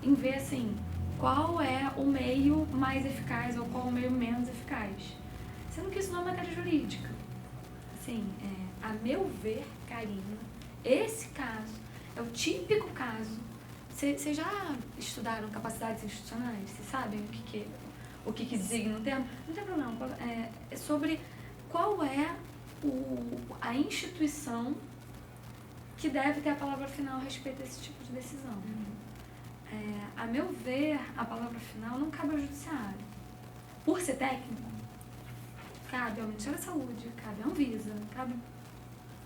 Speaker 3: em ver, assim, qual é o meio mais eficaz ou qual o meio menos eficaz. Sendo que isso não é matéria jurídica. Assim, a meu ver, Karina, esse caso é o típico caso. Vocês já estudaram capacidades institucionais? Vocês sabem o que designa o termo? Não tem problema. É sobre qual é a instituição que deve ter a palavra final a respeito desse tipo de decisão. A meu ver, a palavra final não cabe ao judiciário. Por ser técnico, cabe ao Ministério da Saúde, cabe à Anvisa, cabe...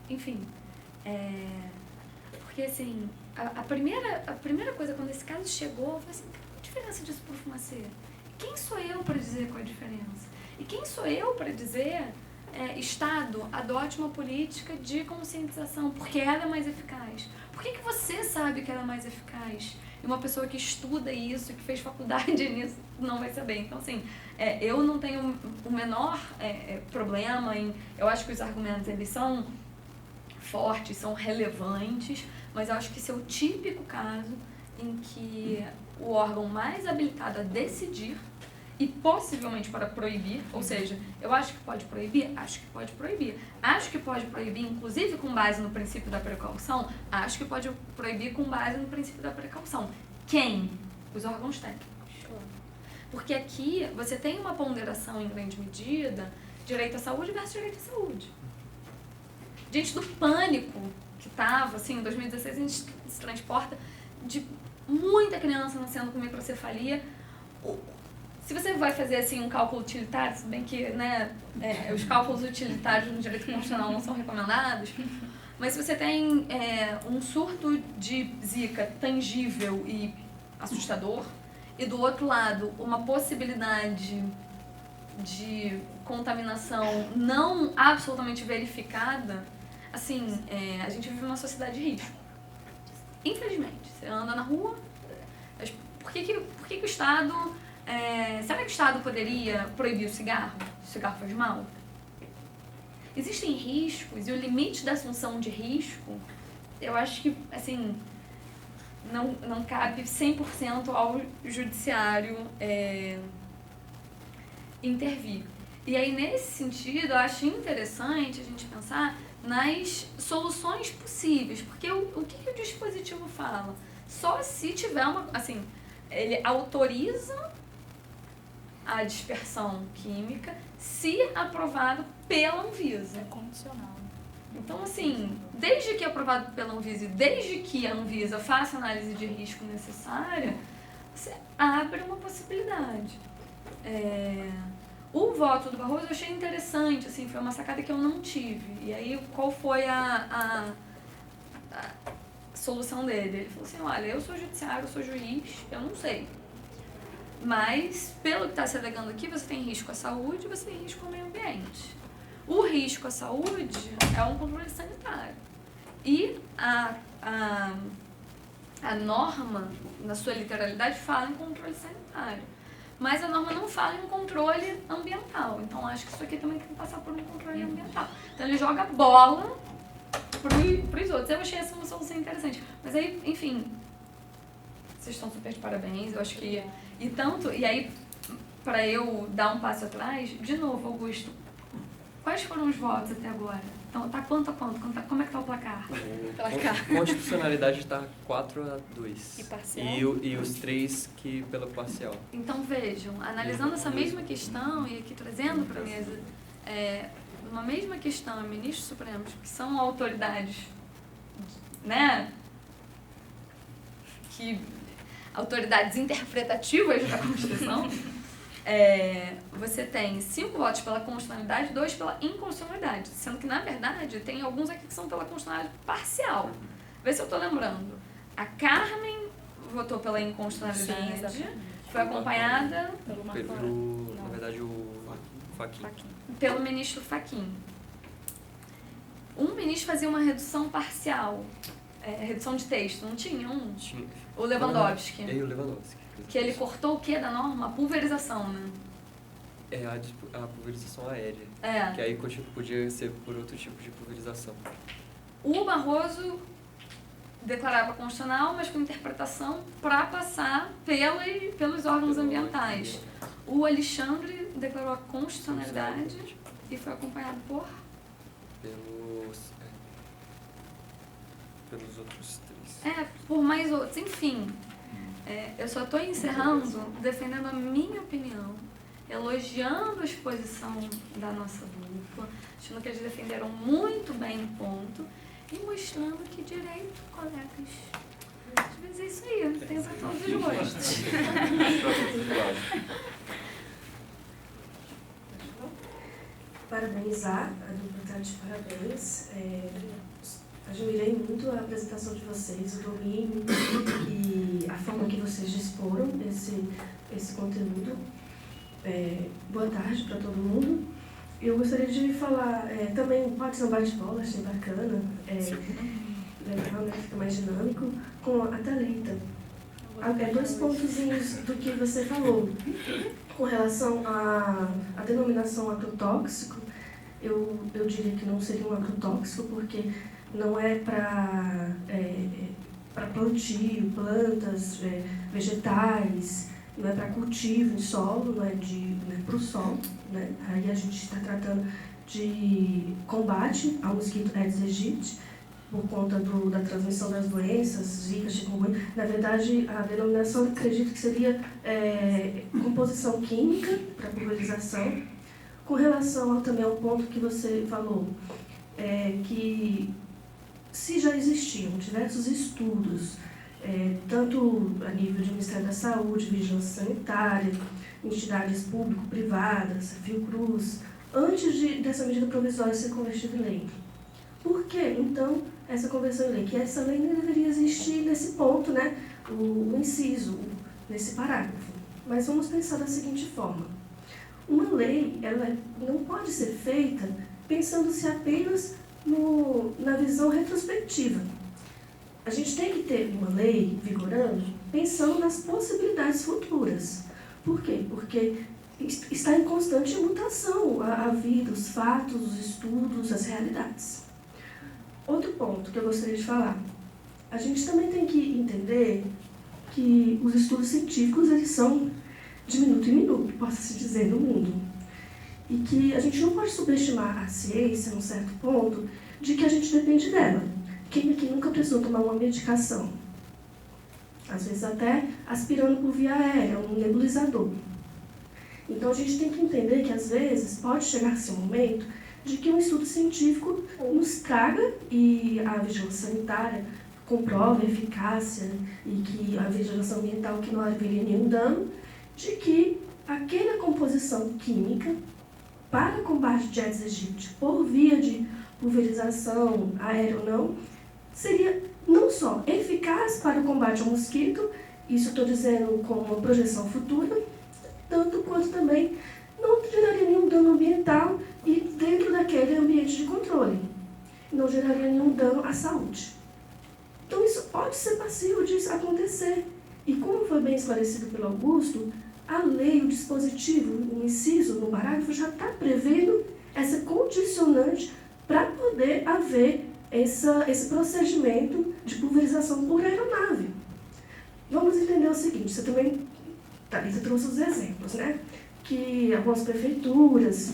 Speaker 3: Enfim, porque assim, a primeira coisa, quando esse caso chegou, eu falei assim, qual a diferença disso para o fumacê? Quem sou eu para dizer qual é a diferença? E quem sou eu para dizer, Estado, adote uma política de conscientização, porque ela é mais eficaz? Por que você sabe que ela é mais eficaz? E uma pessoa que estuda isso, que fez faculdade nisso, não vai saber. Então, assim, eu não tenho o menor problema em... Eu acho que os argumentos, eles são fortes, são relevantes, mas eu acho que esse é o típico caso em que o órgão mais habilitado a decidir e possivelmente para proibir, ou seja, eu acho que pode proibir? Acho que pode proibir. Acho que pode proibir, inclusive com base no princípio da precaução? Acho que pode proibir com base no princípio da precaução. Quem? Os órgãos técnicos. Porque aqui você tem uma ponderação em grande medida, direito à saúde versus direito à saúde. Diante do pânico que estava, assim, em 2016 a gente se transporta de muita criança nascendo com microcefalia. Se você vai fazer assim um cálculo utilitário, se bem que os cálculos utilitários no direito constitucional não são recomendados, mas se você tem um surto de zika tangível e assustador, e do outro lado uma possibilidade de contaminação não absolutamente verificada, assim, a gente vive numa sociedade de risco. Infelizmente, você anda na rua, por que o Estado... será que o Estado poderia proibir o cigarro? Se o cigarro faz mal? Existem riscos, e o limite da assunção de risco, eu acho que, assim, não cabe 100% ao judiciário intervir. E aí, nesse sentido, eu acho interessante a gente pensar nas soluções possíveis, porque o que o dispositivo fala? Só se tiver uma... Assim, ele autoriza a dispersão química se aprovado pela Anvisa.
Speaker 4: É condicional.
Speaker 3: Então, assim, desde que é aprovado pela Anvisa e desde que a Anvisa faça a análise de risco necessária, você abre uma possibilidade. O voto do Barroso eu achei interessante, assim, foi uma sacada que eu não tive. E aí, qual foi a solução dele? Ele falou assim, olha, eu sou judiciário, eu sou juiz, eu não sei. Mas, pelo que está se alegando aqui, você tem risco à saúde e você tem risco ao meio ambiente. O risco à saúde é um controle sanitário. E a norma, na sua literalidade, fala em controle sanitário. Mas a norma não fala em controle ambiental. Então, acho que isso aqui também tem que passar por um controle ambiental. Então, ele joga bola para os outros. Eu achei essa solução interessante. Mas aí, enfim, vocês estão super de parabéns. Eu acho que... E aí, para eu dar um passo atrás, de novo, Augusto, quais foram os votos até agora? Então, tá quanto a quanto? Como é que tá o placar?
Speaker 2: A constitucionalidade está 4-2.
Speaker 4: E parcial?
Speaker 2: E os 3 que pela parcial.
Speaker 3: Então, vejam, analisando essa mesma questão e aqui trazendo para a mesa, uma mesma questão, ministros supremos, que são autoridades, né, autoridades interpretativas da Constituição, você tem 5 votos pela constitucionalidade e 2 pela inconstitucionalidade, sendo que, na verdade, tem alguns aqui que são pela constitucionalidade parcial. Vê se eu estou lembrando. A Carmen votou pela inconstitucionalidade,
Speaker 4: Sim,
Speaker 3: foi acompanhada
Speaker 4: Pelo Marco
Speaker 2: Na verdade, o Fachin.
Speaker 3: pelo ministro Fachin. Um ministro fazia uma redução parcial, redução de texto, não tinha um?
Speaker 2: Tinha.
Speaker 3: O Lewandowski.
Speaker 2: E o Lewandowski.
Speaker 3: Que ele cortou o que da norma? A pulverização, né?
Speaker 2: É a pulverização aérea.
Speaker 3: É.
Speaker 2: Que aí podia ser por outro tipo de pulverização.
Speaker 3: O Barroso declarava constitucional, mas com interpretação para passar pelos órgãos ambientais. O Alexandre declarou a constitucionalidade e foi acompanhado
Speaker 2: pelos outros 3.
Speaker 3: por mais outros. Enfim, eu só estou encerrando defendendo a minha opinião, elogiando a exposição da nossa dupla, achando que eles defenderam muito bem o ponto e mostrando que direito, colegas, às vezes é isso aí, tem para todos os gostos.
Speaker 5: Parabenizar, a dupla está de parabéns. Admirei muito a apresentação de vocês, o domínio e a forma que vocês disporam esse conteúdo. Boa tarde para todo mundo. Eu gostaria de falar, também pode ser um bate-bola, achei bacana, legal, né? Fica mais dinâmico, com a Thalita. 2 pontozinhos do que você falou. Com relação à denominação agrotóxico, eu diria que não seria um agrotóxico, porque não é para plantio, plantas, vegetais, não é para cultivo em solo, não é para o sol. Né? Aí a gente está tratando de combate ao mosquito Aedes aegypti, por conta da transmissão das doenças, zika, chikungunya. Na verdade, a denominação, acredito que seria composição química para pulverização. Com relação também ao ponto que você falou, que se já existiam diversos estudos, tanto a nível de Ministério da Saúde, Vigilância Sanitária, entidades público-privadas, Fiocruz, antes dessa medida provisória ser convertida em lei. Por que, então, essa conversão em lei? Que essa lei não deveria existir nesse ponto, né? O inciso, nesse parágrafo. Mas vamos pensar da seguinte forma. Uma lei, ela não pode ser feita pensando-se apenas na visão retrospectiva. A gente tem que ter uma lei vigorando pensando nas possibilidades futuras. Por quê? Porque está em constante mutação a vida, os fatos, os estudos, as realidades. Outro ponto que eu gostaria de falar. A gente também tem que entender que os estudos científicos, eles são de minuto em minuto, possa-se dizer, no mundo. E que a gente não pode subestimar a ciência, num certo ponto, de que a gente depende dela. Quem aqui nunca precisou tomar uma medicação? Às vezes até aspirando por via aérea, um nebulizador. Então a gente tem que entender que às vezes pode chegar-se um momento de que um estudo científico nos traga e a vigilância sanitária comprova a eficácia e que a vigilância ambiental que não haveria nenhum dano, de que aquela composição química para combate de Aedes aegypti por via de pulverização aérea ou não, seria não só eficaz para o combate ao mosquito, isso estou dizendo como uma projeção futura, tanto quanto também não geraria nenhum dano ambiental e dentro daquele ambiente de controle. Não geraria nenhum dano à saúde. Então, isso pode ser passível de acontecer. E como foi bem esclarecido pelo Augusto, a lei, o dispositivo, o inciso no parágrafo já está prevendo essa condicionante para poder haver esse procedimento de pulverização por aeronave. Vamos entender o seguinte, você também, Thalita trouxe os exemplos, né? Que algumas prefeituras,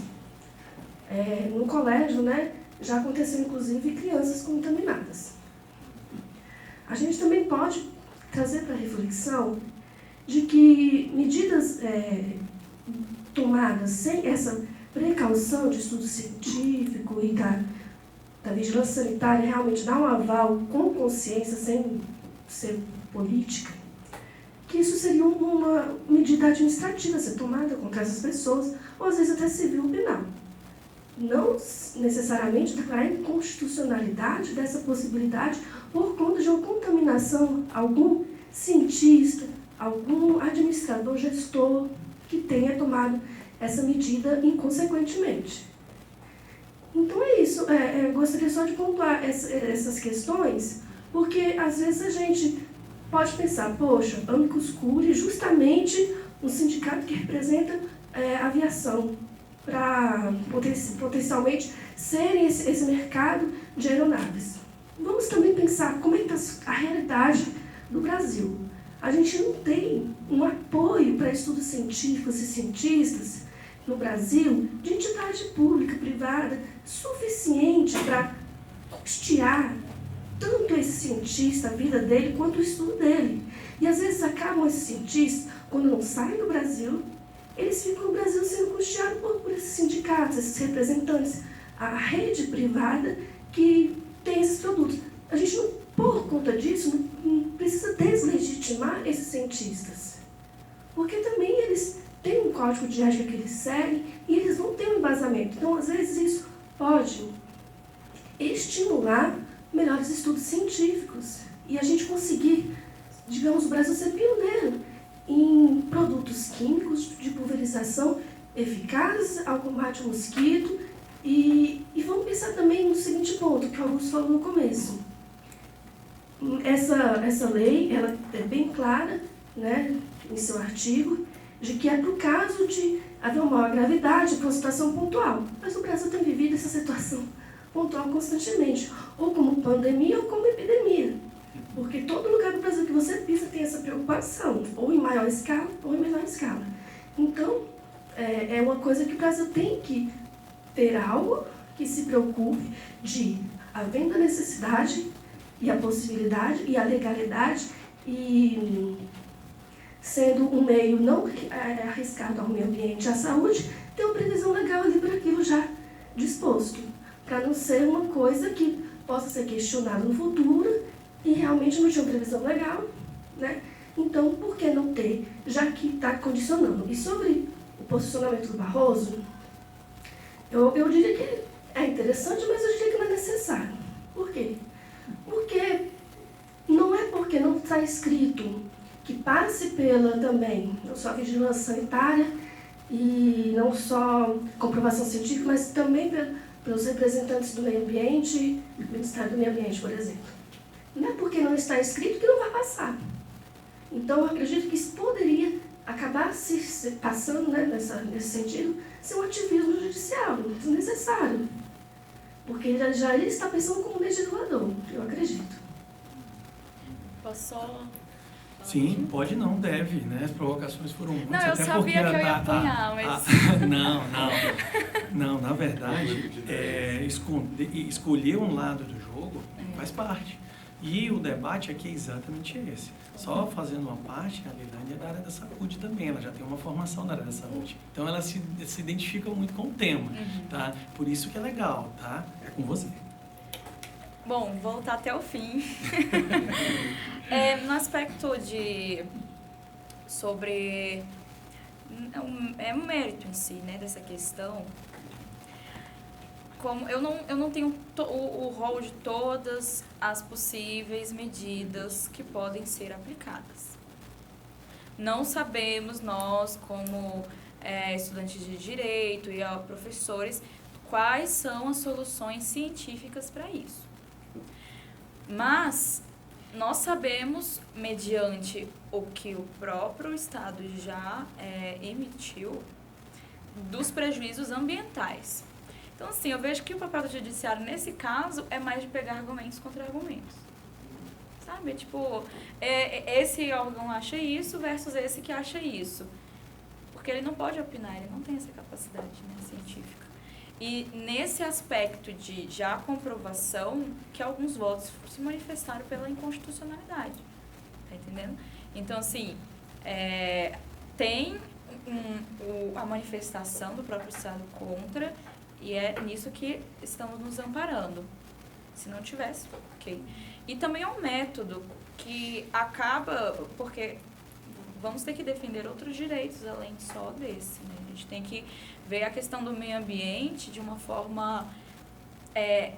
Speaker 5: no colégio, né, já aconteceu inclusive crianças contaminadas. A gente também pode trazer para reflexão de que medidas tomadas sem essa precaução de estudo científico e da vigilância sanitária realmente dar um aval com consciência, sem ser política, que isso seria uma medida administrativa a ser tomada contra essas pessoas, ou às vezes até civil ou penal. Não necessariamente declarar a inconstitucionalidade dessa possibilidade por conta de uma contaminação, algum cientista, algum administrador, gestor que tenha tomado essa medida inconsequentemente. Então é isso, eu gostaria só de pontuar essas questões, porque às vezes a gente pode pensar, poxa, Amicus Curiae, justamente um sindicato que representa a aviação, para potencialmente serem esse mercado de aeronaves. Vamos também pensar como é que está a realidade do Brasil. A gente não tem um apoio para estudos científicos e cientistas no Brasil de entidade pública, privada, suficiente para custear tanto esse cientista, a vida dele, quanto o estudo dele. E às vezes acabam esses cientistas, quando não saem do Brasil, eles ficam no Brasil sendo custeados por esses sindicatos, esses representantes, a rede privada que tem esses produtos. A gente não, por conta disso, não precisa deslegitimar esses cientistas. Porque também eles têm um código de ética que eles seguem e eles vão ter um embasamento. Então, às vezes, isso pode estimular melhores estudos científicos e a gente conseguir, digamos, o Brasil ser pioneiro em produtos químicos de pulverização eficazes ao combate ao mosquito. E vamos pensar também no seguinte ponto, que o Augusto falou no começo. Essa lei, ela é bem clara, né, em seu artigo, de que é para o caso de haver uma maior gravidade para uma situação pontual. Mas o Brasil tem vivido essa situação pontual constantemente, ou como pandemia ou como epidemia. Porque todo lugar do Brasil que você pisa tem essa preocupação, ou em maior escala ou em menor escala. Então, é uma coisa que o Brasil tem que ter algo que se preocupe de, havendo a necessidade e a possibilidade e a legalidade, e sendo um meio não arriscado ao meio ambiente e à saúde, ter uma previsão legal ali para aquilo já disposto, para não ser uma coisa que possa ser questionada no futuro e realmente não tinha uma previsão legal, né? Então, por que não ter, já que está condicionando? E sobre o posicionamento do Barroso, eu diria que é interessante, mas eu diria que não é necessário. Por quê? Porque não é porque não está escrito que passe pela também, não só vigilância sanitária e não só comprovação científica, mas também pelos representantes do meio ambiente, do Ministério do Meio Ambiente, por exemplo. Não é porque não está escrito que não vai passar. Então, eu acredito que isso poderia acabar se passando, né, nesse sentido, ser um ativismo judicial, desnecessário. Porque já ele está pensando como legislador, eu acredito.
Speaker 4: Posso só...
Speaker 1: Sim, pode não, deve, né? As provocações foram muitas.
Speaker 4: Não, eu
Speaker 1: até
Speaker 4: sabia
Speaker 1: porque
Speaker 4: que eu ia apanhar, mas...
Speaker 1: Não, na verdade, escolher um lado do jogo faz parte. E o debate aqui é exatamente esse. Só fazendo uma parte, a Leilândia é da área da saúde também, ela já tem uma formação na área da saúde. Então ela se identifica muito com o tema, tá? Por isso que é legal, tá? É com você.
Speaker 4: Bom, voltar até o fim. No aspecto sobre o mérito em si, né, dessa questão, como eu não tenho o rol de todas as possíveis medidas que podem ser aplicadas. não sabemos nós, como estudantes de direito e professores, quais são as soluções científicas para isso. Mas nós sabemos, mediante o que o próprio Estado já emitiu, dos prejuízos ambientais. Então, assim, eu vejo que o papel do judiciário, nesse caso, é mais de pegar argumentos contra argumentos. Sabe? Tipo, esse órgão acha isso versus esse que acha isso. Porque ele não pode opinar, ele não tem essa capacidade, né, científica. E nesse aspecto de já comprovação, que alguns votos se manifestaram pela inconstitucionalidade. Tá entendendo? Então, assim, tem a manifestação do próprio Estado contra, e é nisso que estamos nos amparando. Se não tivesse, ok. E também é um método que acaba, porque vamos ter que defender outros direitos além só desse, né? A gente tem que ver a questão do meio ambiente de uma forma,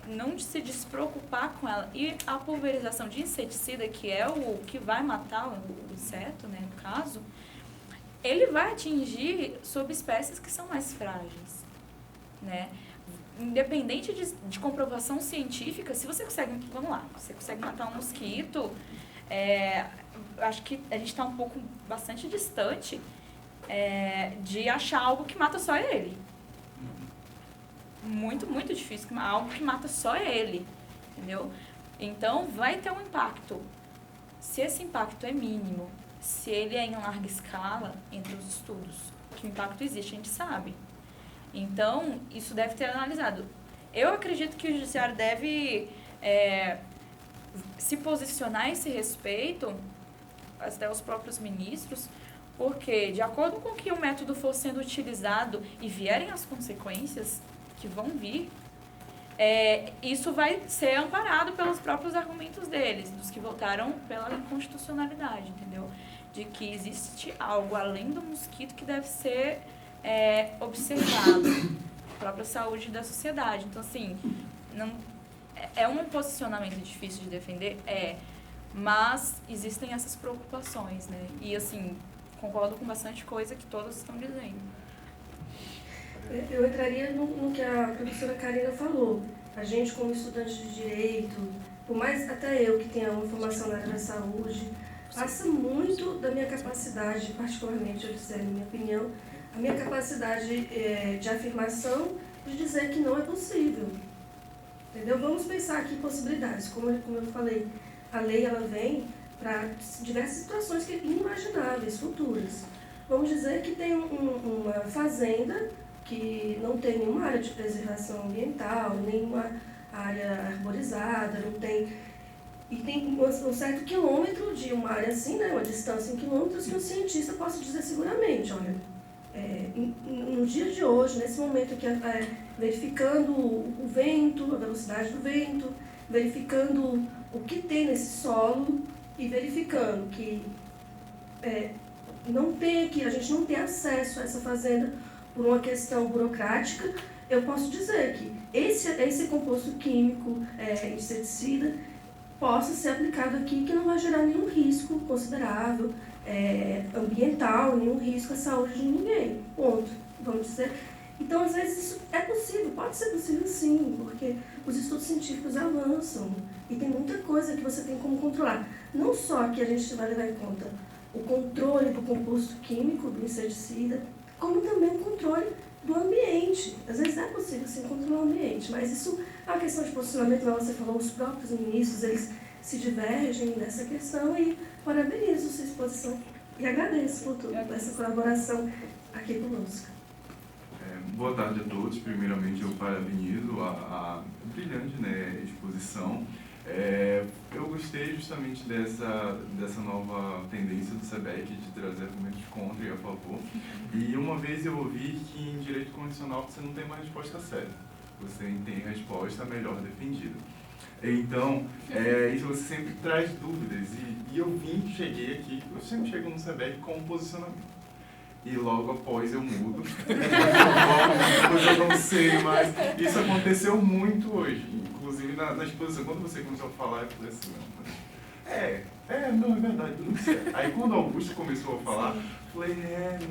Speaker 4: não de se despreocupar com ela. E a pulverização de inseticida, que é o que vai matar o inseto, né, no caso, ele vai atingir subespécies que são mais frágeis, né? Independente de comprovação científica, se você consegue, vamos lá, você consegue matar um mosquito, acho que a gente está bastante distante de achar algo que mata só ele. Muito, muito difícil, algo que mata só ele, entendeu? Então, vai ter um impacto. Se esse impacto é mínimo, se ele é em larga escala, entre os estudos, que o impacto existe, a gente sabe. Então, isso deve ter analisado. Eu acredito que o judiciário deve se posicionar a esse respeito, até os próprios ministros, porque, de acordo com que o método for sendo utilizado e vierem as consequências que vão vir, isso vai ser amparado pelos próprios argumentos deles, dos que votaram pela inconstitucionalidade, entendeu? De que existe algo além do mosquito que deve ser observado, a própria saúde da sociedade. Então, assim, não, é um posicionamento difícil de defender? Mas existem essas preocupações, né? E, assim, concordo com bastante coisa que todos estão dizendo.
Speaker 5: Eu entraria no que a professora Karina falou. A gente, como estudante de direito, por mais até eu que tenha uma formação na área da saúde, passa muito da minha capacidade, particularmente, eu disser, na minha opinião, a minha capacidade de afirmação de dizer que não é possível. Entendeu? Vamos pensar aqui em possibilidades. Como eu falei, a lei ela vem para diversas situações que inimagináveis, futuras. Vamos dizer que tem uma fazenda que não tem nenhuma área de preservação ambiental, nenhuma área arborizada, não tem... E tem um certo quilômetro de uma área assim, né, uma distância em quilômetros, que um cientista possa dizer seguramente, olha, no dia de hoje, nesse momento que verificando o vento, a velocidade do vento, verificando o que tem nesse solo e verificando que a gente não tem acesso a essa fazenda por uma questão burocrática, eu posso dizer que esse composto químico, inseticida, possa ser aplicado aqui, que não vai gerar nenhum risco considerável ambiental, nenhum risco à saúde de ninguém. Ponto. Vamos dizer. Então, às vezes, isso é possível, pode ser possível sim, porque os estudos científicos avançam e tem muita coisa que você tem como controlar. Não só que a gente vai levar em conta o controle do composto químico, do inseticida, como também o controle do ambiente. Às vezes é possível sim controlar o ambiente, mas isso é uma questão de posicionamento, como você falou, os próprios ministros, eles se divergem nessa questão e parabenizo sua exposição e agradeço por tudo, por essa colaboração aqui conosco.
Speaker 6: Boa tarde a todos. Primeiramente, eu parabenizo a brilhante, né, exposição. Eu gostei justamente dessa nova tendência do SEBEC de trazer argumentos contra e a favor. E uma vez eu ouvi que em direito constitucional você não tem uma resposta certa, você tem resposta melhor defendida. Então, isso você sempre traz dúvidas. E eu cheguei aqui, eu sempre chego no SEBEC com um posicionamento. E logo após eu mudo, depois eu não sei mais. Isso aconteceu muito hoje, inclusive na exposição. Quando você começou a falar, eu falei assim, não, Não, é verdade, tudo certo. Aí quando o Augusto começou a falar, falei,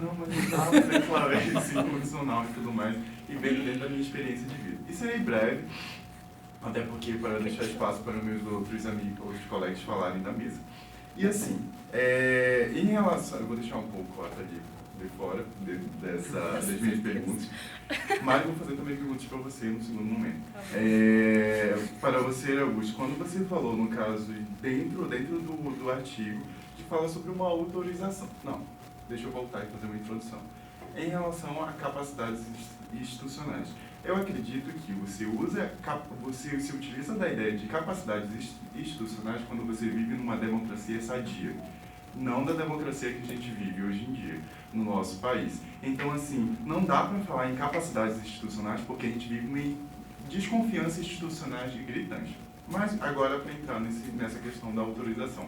Speaker 6: não, mas não dá pra declarar esse incondicional e tudo mais, e veio dentro da minha experiência de vida. E serei breve, até porque para deixar espaço para meus outros amigos, outros colegas falarem da mesa. E assim, em relação, eu vou deixar um pouco a Thalia de fora das minhas perguntas, mas vou fazer também perguntas para você no segundo momento. Para você, Augusto, quando você falou, no caso, dentro do artigo, que fala sobre uma autorização. Não, deixa eu voltar e fazer uma introdução. Em relação a capacidades institucionais, eu acredito que você utiliza da ideia de capacidades institucionais quando você vive numa democracia sadia, não da democracia que a gente vive hoje em dia no nosso país. Então, assim, não dá para falar em capacidades institucionais porque a gente vive uma desconfiança institucional gritante. Mas agora, para entrar nessa questão da autorização.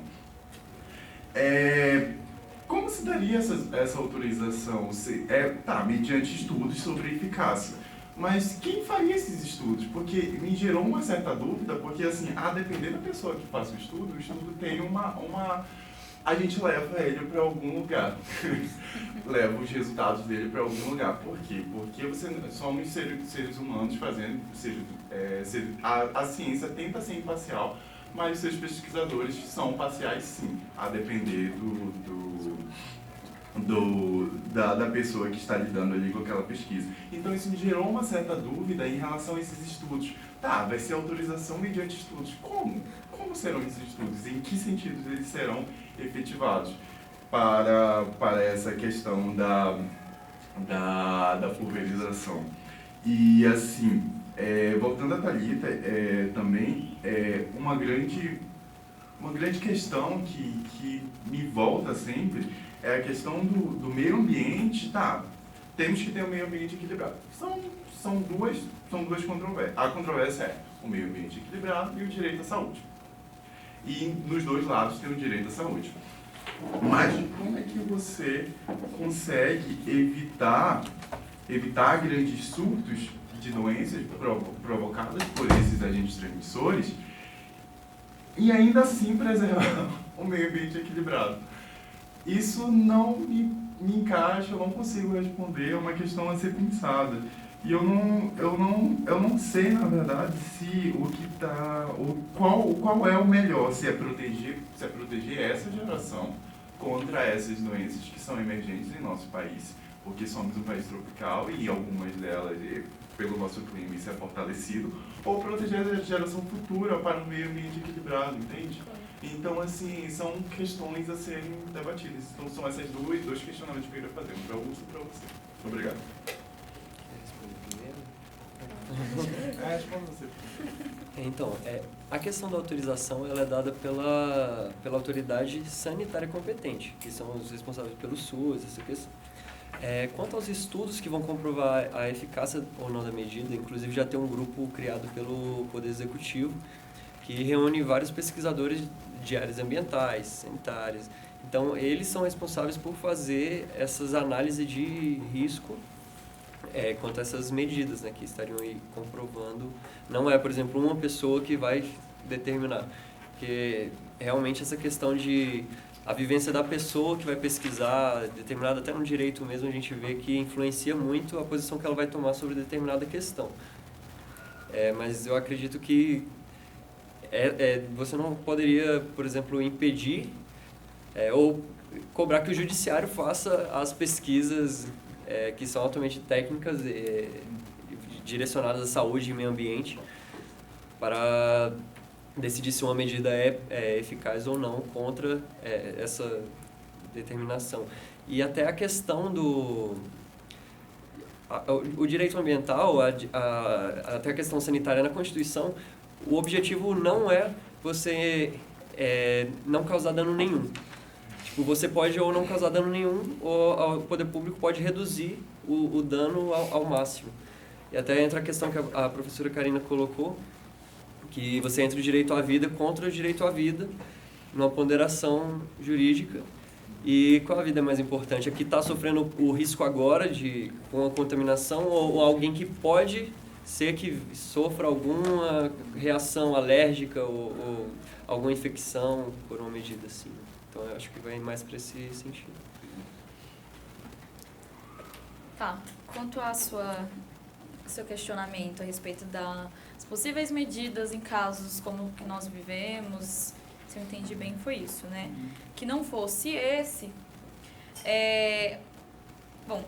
Speaker 6: Como se daria essa autorização? Mediante estudos sobre eficácia. Mas quem faria esses estudos? Porque me gerou uma certa dúvida, porque assim, a depender da pessoa que faça o estudo tem a gente leva ele para algum lugar. Leva os resultados dele para algum lugar. Por quê? Porque somos seres humanos fazendo, a ciência tenta ser imparcial, mas seus pesquisadores são parciais sim, a depender da pessoa que está lidando ali com aquela pesquisa. Então isso me gerou uma certa dúvida em relação a esses estudos. Vai ser autorização mediante estudos. Como? Como serão esses estudos? Em que sentidos eles serão efetivados para essa questão da pulverização? E assim, voltando a Thalita, também uma grande questão que me volta sempre é a questão do meio ambiente. Temos que ter um meio ambiente equilibrado. São duas controvérsias. A controvérsia é o meio ambiente equilibrado e o direito à saúde. E nos dois lados tem o direito à saúde. Mas como é que você consegue evitar grandes surtos de doenças provocadas por esses agentes transmissores e ainda assim preservar o meio ambiente equilibrado? Isso não me encaixa, eu não consigo responder, é uma questão a ser pensada. E eu não sei, na verdade, se qual é o melhor, se é proteger essa geração contra essas doenças que são emergentes em nosso país, porque somos um país tropical e algumas delas, pelo nosso clima, isso é fortalecido, ou proteger a geração futura para um meio ambiente equilibrado, entende? Então, assim, são questões a serem debatidas. Então, são esses dois questionamentos que eu queria fazer, um para o Augusto e para você. Obrigado. Responda você.
Speaker 2: Então, a questão da autorização ela é dada pela autoridade sanitária competente, que são os responsáveis pelo SUS, essa questão. Quanto aos estudos que vão comprovar a eficácia ou não da medida, inclusive já tem um grupo criado pelo Poder Executivo, que reúne vários pesquisadores de áreas ambientais, sanitárias. Então, eles são responsáveis por fazer essas análises de risco quanto a essas medidas, né, que estariam aí comprovando. Não é, por exemplo, uma pessoa que vai determinar, porque realmente essa questão de a vivência da pessoa que vai pesquisar, determinada até no direito mesmo, a gente vê que influencia muito a posição que ela vai tomar sobre determinada questão. Mas eu acredito que você não poderia, por exemplo, impedir ou cobrar que o judiciário faça as pesquisas que são altamente técnicas, direcionadas à saúde e meio ambiente, para decidir se uma medida é eficaz ou não contra essa determinação. E até a questão o direito ambiental, até a questão sanitária na Constituição, o objetivo não é você não causar dano nenhum. Tipo, você pode ou não causar dano nenhum, ou o poder público pode reduzir o dano ao máximo. E até entra a questão que a professora Karina colocou, que você entra o direito à vida contra o direito à vida, numa ponderação jurídica. E qual a vida é mais importante? A que está sofrendo o risco agora com a contaminação ou alguém que pode ser que sofra alguma reação alérgica ou alguma infecção por uma medida assim. Então, eu acho que vai mais para esse sentido.
Speaker 4: Tá. Quanto ao seu questionamento a respeito das possíveis medidas em casos como o que nós vivemos, se eu entendi bem, foi isso, né? Que não fosse esse... Bom,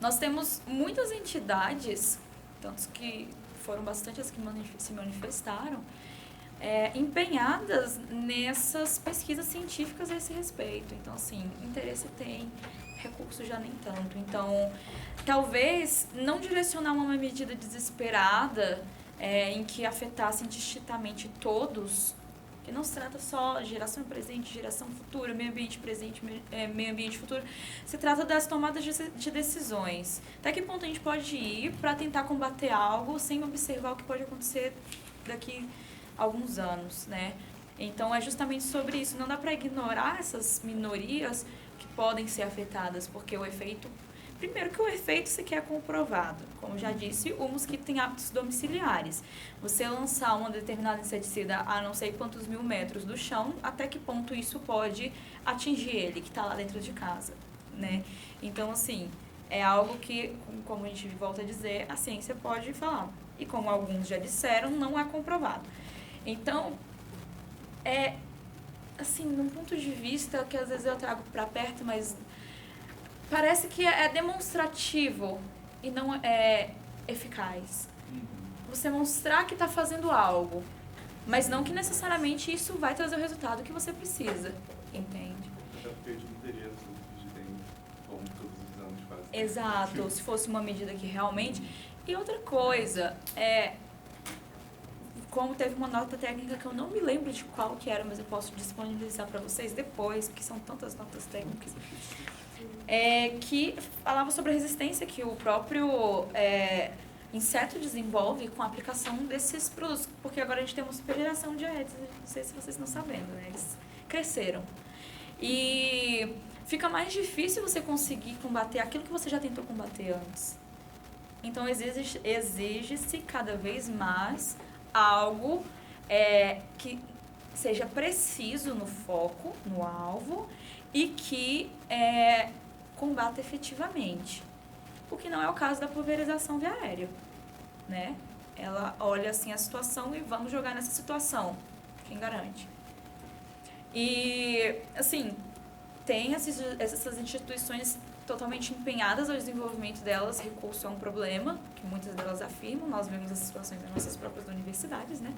Speaker 4: nós temos muitas entidades, tantos que foram bastante as que se manifestaram, empenhadas nessas pesquisas científicas a esse respeito. Então, assim, interesse tem, recurso já nem tanto. Então, talvez não direcionar uma medida desesperada em que afetasse indistintamente todos, que não se trata só de geração presente, geração futura, meio ambiente presente, meio ambiente futuro. Se trata das tomadas de decisões. Até que ponto a gente pode ir para tentar combater algo sem observar o que pode acontecer daqui a alguns anos, né? Então, é justamente sobre isso. Não dá para ignorar essas minorias que podem ser afetadas, porque o efeito... Primeiro que o efeito sequer é comprovado. Como já disse, o mosquito tem hábitos domiciliares. Você lançar uma determinada inseticida a não sei quantos mil metros do chão, até que ponto isso pode atingir ele, que está lá dentro de casa, né? Então, assim, é algo que, como a gente volta a dizer, a ciência pode falar. E como alguns já disseram, não é comprovado. Então, assim, num ponto de vista que às vezes eu trago para perto, mas... parece que é demonstrativo e não é eficaz. Você mostrar que está fazendo algo, mas não que necessariamente isso vai trazer o resultado que você precisa, entende?
Speaker 6: Até porque a gente não teria de tempo, como todos os anos fazem.
Speaker 4: Exato, se fosse uma medida que realmente... E outra coisa, como teve uma nota técnica que eu não me lembro de qual que era, mas eu posso disponibilizar para vocês depois, porque são tantas notas técnicas... que falava sobre a resistência que o próprio inseto desenvolve com a aplicação desses produtos. Porque agora a gente tem uma super geração de aedes, não sei se vocês estão sabendo, né? Eles cresceram. E fica mais difícil você conseguir combater aquilo que você já tentou combater antes. Então, exige-se cada vez mais algo que seja preciso no foco, no alvo, e que combata efetivamente. O que não é o caso da pulverização via aéreo, né? Ela olha assim a situação e vamos jogar nessa situação. Quem garante? E, assim, tem essas instituições totalmente empenhadas ao desenvolvimento delas. Recurso é um problema, que muitas delas afirmam. Nós vemos as situações das nossas próprias universidades, né?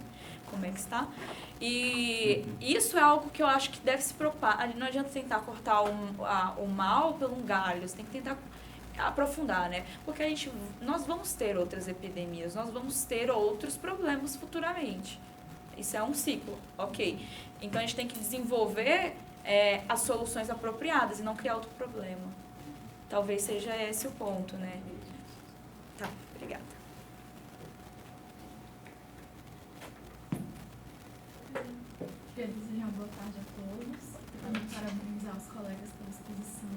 Speaker 4: Como é que está. E isso é algo que eu acho que deve se preocupar. Não adianta tentar cortar o mal pelo galho, você tem que tentar aprofundar, né? Porque nós vamos ter outras epidemias, nós vamos ter outros problemas futuramente. Isso é um ciclo, ok. Então, a gente tem que desenvolver as soluções apropriadas e não criar outro problema. Talvez seja esse o ponto, né? Tá, obrigada.
Speaker 7: Queria desejar uma boa tarde a todos e também parabenizar os colegas pela exposição.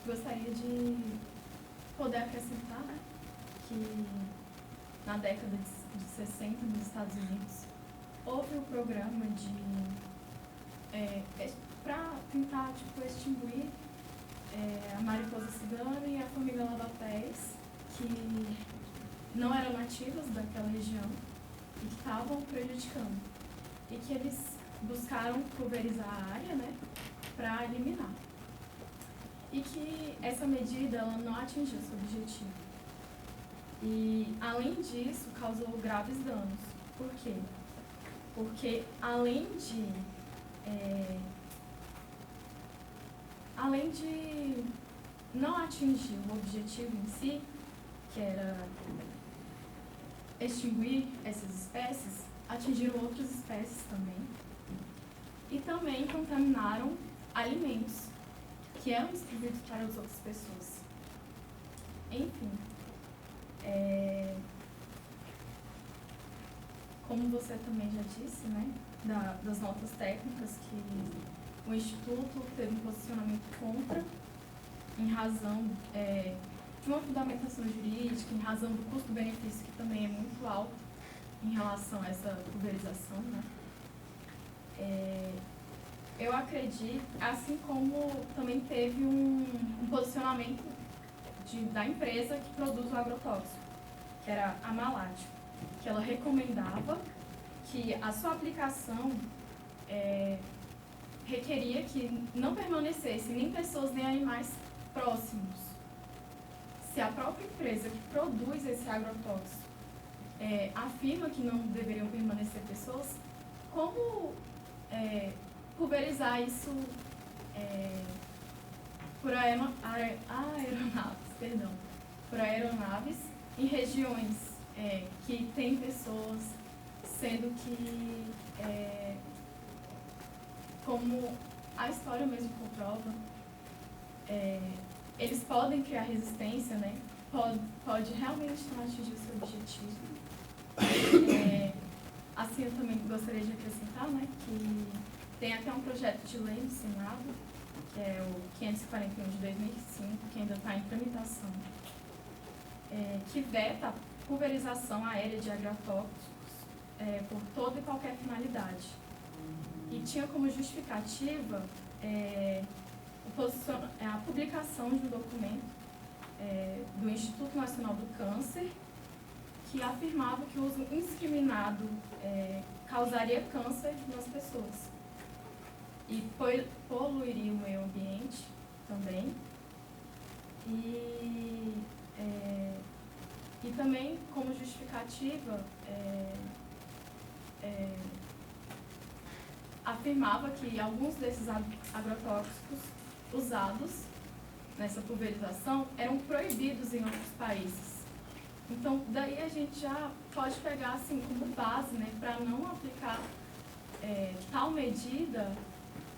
Speaker 7: Gostaria de poder acrescentar, né, que na década de 60 nos Estados Unidos houve um programa para tentar extinguir a mariposa cigana e a formiga lava-pés, que não eram nativas daquela região e que estavam prejudicando. E que eles buscaram pulverizar a área, né, para eliminar. E que essa medida ela não atingiu seu objetivo. E, além disso, causou graves danos. Por quê? Porque, além de não atingir o objetivo em si, que era extinguir essas espécies, atingiram outras espécies também. E também contaminaram alimentos que eram distribuídos para as outras pessoas. Enfim, como você também já disse, né, das notas técnicas, que o Instituto teve um posicionamento contra, em razão de uma fundamentação jurídica, em razão do custo-benefício, que também é muito alto em relação a essa pulverização, né? Eu acredito, assim como também teve um posicionamento da empresa que produz o agrotóxico, que era a Malat, que ela recomendava que a sua aplicação requeria que não permanecesse nem pessoas nem animais próximos. Se a própria empresa que produz esse agrotóxico afirma que não deveriam permanecer pessoas, como pulverizar isso por aeronaves em regiões que tem pessoas, sendo que, como a história mesmo comprova, eles podem criar resistência, né? Pode realmente não atingir o seu objetivo. Assim, eu também gostaria de acrescentar, né, que tem até um projeto de lei no Senado, que é o 541 de 2005, que ainda está em tramitação, que veta a pulverização aérea de agrotóxicos por toda e qualquer finalidade. E tinha como justificativa a publicação de um documento do Instituto Nacional do Câncer, que afirmava que o uso indiscriminado causaria câncer nas pessoas e poluiria o meio ambiente também. E também, como justificativa, afirmava que alguns desses agrotóxicos usados nessa pulverização eram proibidos em outros países. Então, daí a gente já pode pegar assim como base, né, para não aplicar tal medida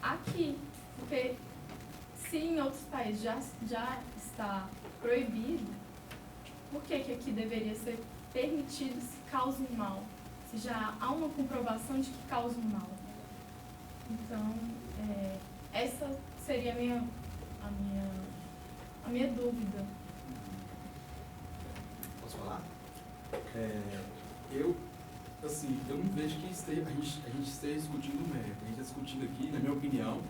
Speaker 7: aqui, porque se em outros países já está proibido, por que aqui deveria ser permitido se causa um mal? Se já há uma comprovação de que causa um mal. Então, essa seria a minha dúvida.
Speaker 8: Posso falar? Eu não vejo que a gente esteja discutindo o mérito. A gente está discutindo aqui, na minha opinião,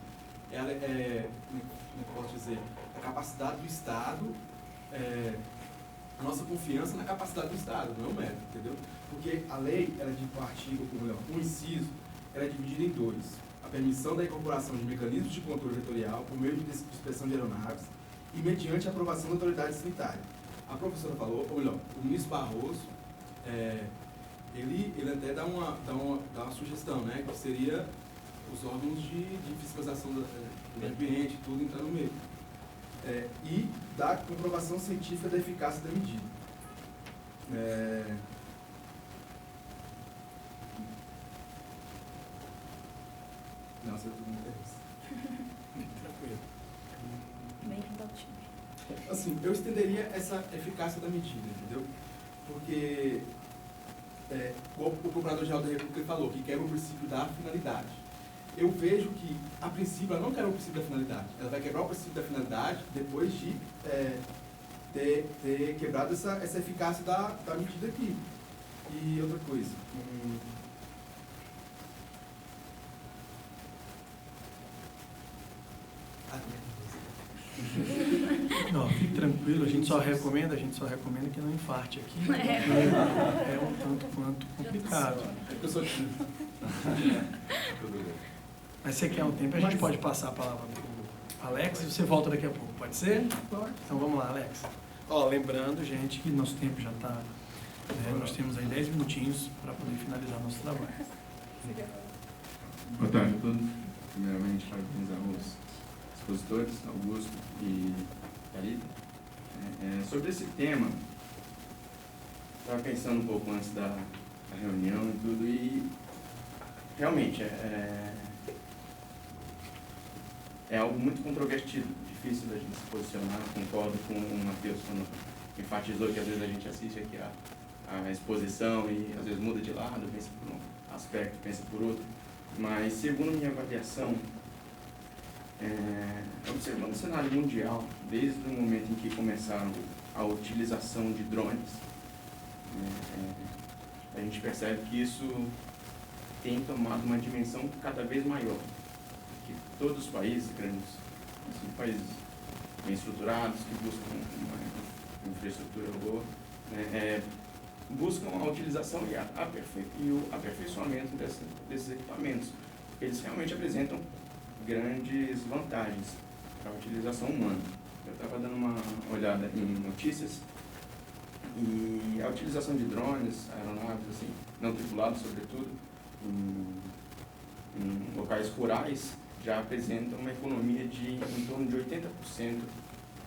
Speaker 8: como eu posso dizer, a capacidade do Estado, a nossa confiança na capacidade do Estado, não é o mérito, entendeu? Porque a lei, ela é de um artigo, um inciso, ela é dividida em dois. A permissão da incorporação de mecanismos de controle vetorial por meio de inspeção de aeronaves e mediante a aprovação da autoridade sanitária. A professora falou, ou melhor, o ministro Barroso, ele até dá uma sugestão, né, que seria os órgãos de fiscalização do ambiente, tudo entrar no meio. E da comprovação científica da eficácia da medida. Nossa, eu estou muito
Speaker 1: Tranquilo.
Speaker 4: Bem-vindo ao time.
Speaker 8: Assim, eu estenderia essa eficácia da medida, entendeu? Porque o Procurador-Geral da República falou que quebra o princípio da finalidade. Eu vejo que, a princípio, ela não quebra o princípio da finalidade. Ela vai quebrar o princípio da finalidade depois de ter quebrado essa eficácia da medida aqui. E outra coisa.
Speaker 1: Não, fique tranquilo, a gente só recomenda que não infarte aqui. É um tanto quanto complicado.
Speaker 8: É que eu sou tímido.
Speaker 1: Mas você quer um tempo, a gente pode passar a palavra para o Alex e você volta daqui a pouco, pode ser? Pode. Então vamos lá, Alex. Lembrando, gente, que nosso tempo já está... nós temos aí 10 minutinhos para poder finalizar nosso trabalho.
Speaker 6: Boa tarde a todos. Primeiramente, parabenizar os expositores, Augusto e Carita. Sobre esse tema, estava pensando um pouco antes da reunião e tudo, e realmente é algo muito controvertido, difícil da gente se posicionar. Concordo com o Matheus quando enfatizou que às vezes a gente assiste aqui a exposição e às vezes muda de lado, pensa por um aspecto, pensa por outro, mas segundo minha avaliação, observando o cenário mundial, desde o momento em que começaram
Speaker 9: a utilização de drones, a gente percebe que isso tem tomado uma dimensão cada vez maior. Que todos os países grandes, assim, países bem estruturados, que buscam uma infraestrutura boa, buscam a utilização e o aperfeiçoamento desses equipamentos. Eles realmente apresentam grandes vantagens para a utilização humana. Eu estava dando uma olhada em notícias e a utilização de drones, aeronaves, assim, não tripulados sobretudo, em locais rurais, já apresentam uma economia de em torno de 80%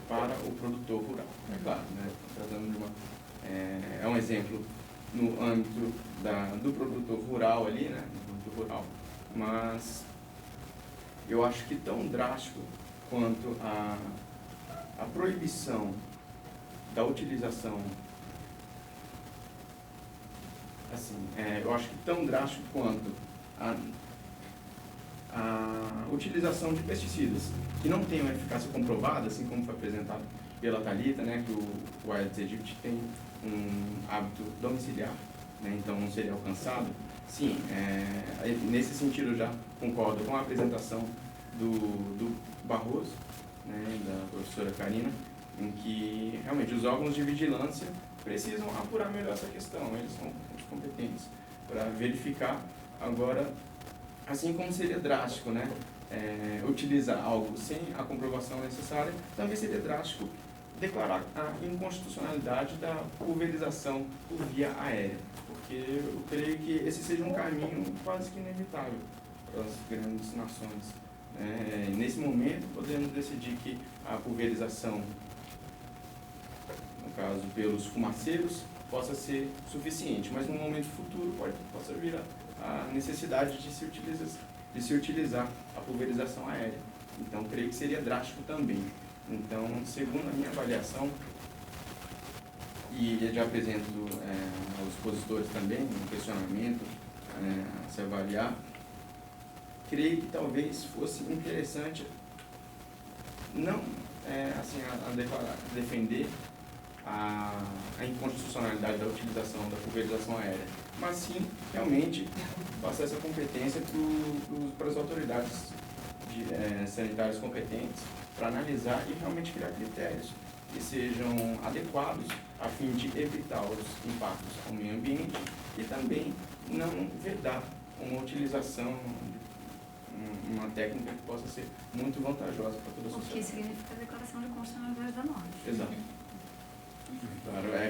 Speaker 9: para o produtor rural. É claro, né? Tratando de é um exemplo no âmbito do produtor rural ali, né? No âmbito rural, mas eu acho que tão drástico quanto a proibição da utilização, assim, eu acho que tão drástico quanto a utilização de pesticidas que não tem uma eficácia comprovada, assim como foi apresentado pela Thalita, né, que o Aedes aegypti tem um hábito domiciliar, né, então não seria alcançado. Sim, nesse sentido eu já concordo com a apresentação do Barroso, né, da professora Karina, em que realmente os órgãos de vigilância precisam apurar melhor essa questão, eles são os competentes para verificar. Agora, assim como seria drástico, né, utilizar algo sem a comprovação necessária, também seria drástico declarar a inconstitucionalidade da pulverização por via aérea, porque eu creio que esse seja um caminho quase que inevitável para as grandes nações. Nesse momento, podemos decidir que a pulverização, no caso pelos fumaceiros, possa ser suficiente, mas no momento futuro possa vir a necessidade de se utilizar a pulverização aérea. Então, creio que seria drástico também. Então, segundo a minha avaliação, e eu já apresento aos expositores também um questionamento a se avaliar, creio que talvez fosse interessante não assim, a defender a inconstitucionalidade da utilização da pulverização aérea, mas sim realmente passar essa competência para as autoridades sanitárias competentes para analisar e realmente criar critérios que sejam adequados a fim de evitar os impactos ao meio ambiente e também não vedar uma utilização de uma técnica que possa ser muito vantajosa para toda a sociedade.
Speaker 3: O que significa a declaração de constitucionalidade da norma.
Speaker 9: Exato.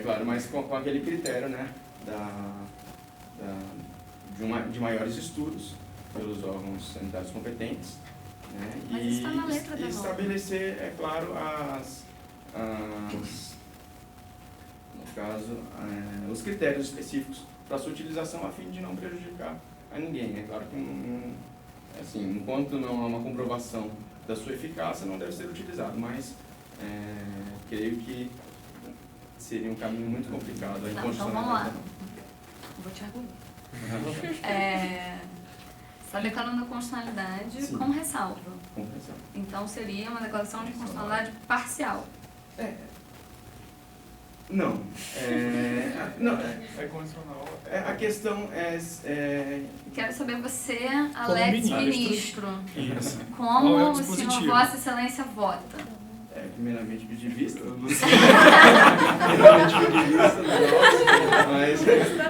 Speaker 9: Claro, mas com aquele critério, né, de maiores estudos pelos órgãos sanitários competentes, né,
Speaker 3: mas isso está na letra da norma.
Speaker 9: Estabelecer, é claro, no caso, os critérios específicos para sua utilização a fim de não prejudicar a ninguém. É claro que, assim, enquanto não há uma comprovação da sua eficácia, não deve ser utilizado, mas creio que seria um caminho muito complicado.
Speaker 3: Então vamos lá. Vou te arguir. Está declarando a constitucionalidade
Speaker 9: Sim.
Speaker 3: com ressalva.
Speaker 9: Com ressalva.
Speaker 3: Então seria uma declaração de constitucionalidade parcial.
Speaker 9: Não. Não.
Speaker 6: É condicional.
Speaker 9: A questão
Speaker 3: Quero saber você,
Speaker 1: Como
Speaker 3: Alex,
Speaker 1: ministro.
Speaker 3: ministro,
Speaker 1: Isso. Qual é
Speaker 3: como
Speaker 1: o
Speaker 3: o senhor
Speaker 1: dispositivo?
Speaker 3: Vossa Excelência vota?
Speaker 9: Primeiramente pedir vista.
Speaker 6: Eu não sei.
Speaker 9: Primeiramente pedir vista, mas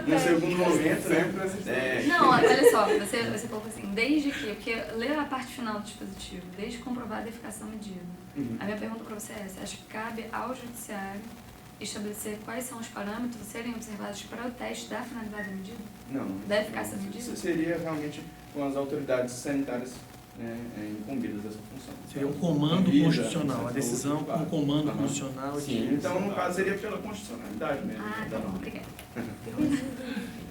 Speaker 9: no segundo momento, né?
Speaker 3: Não, olha só, você colocou assim, desde que, porque ler a parte final do dispositivo, desde comprovada a eficácia da medida. A minha pergunta para você é, você acha que cabe ao judiciário estabelecer quais são os parâmetros a serem observados para o teste da finalidade da medida?
Speaker 9: Não.
Speaker 3: Da eficácia da medida?
Speaker 9: Isso seria realmente com as autoridades sanitárias incumbidas dessa função.
Speaker 1: Seria um comando
Speaker 9: Anvisa,
Speaker 1: constitucional, a decisão com
Speaker 9: claro.
Speaker 1: o comando
Speaker 9: Aham.
Speaker 1: constitucional.
Speaker 9: Sim, então no caso seria pela constitucionalidade mesmo.
Speaker 3: Ah,
Speaker 9: da
Speaker 3: tá bom,
Speaker 9: norma.
Speaker 3: obrigada.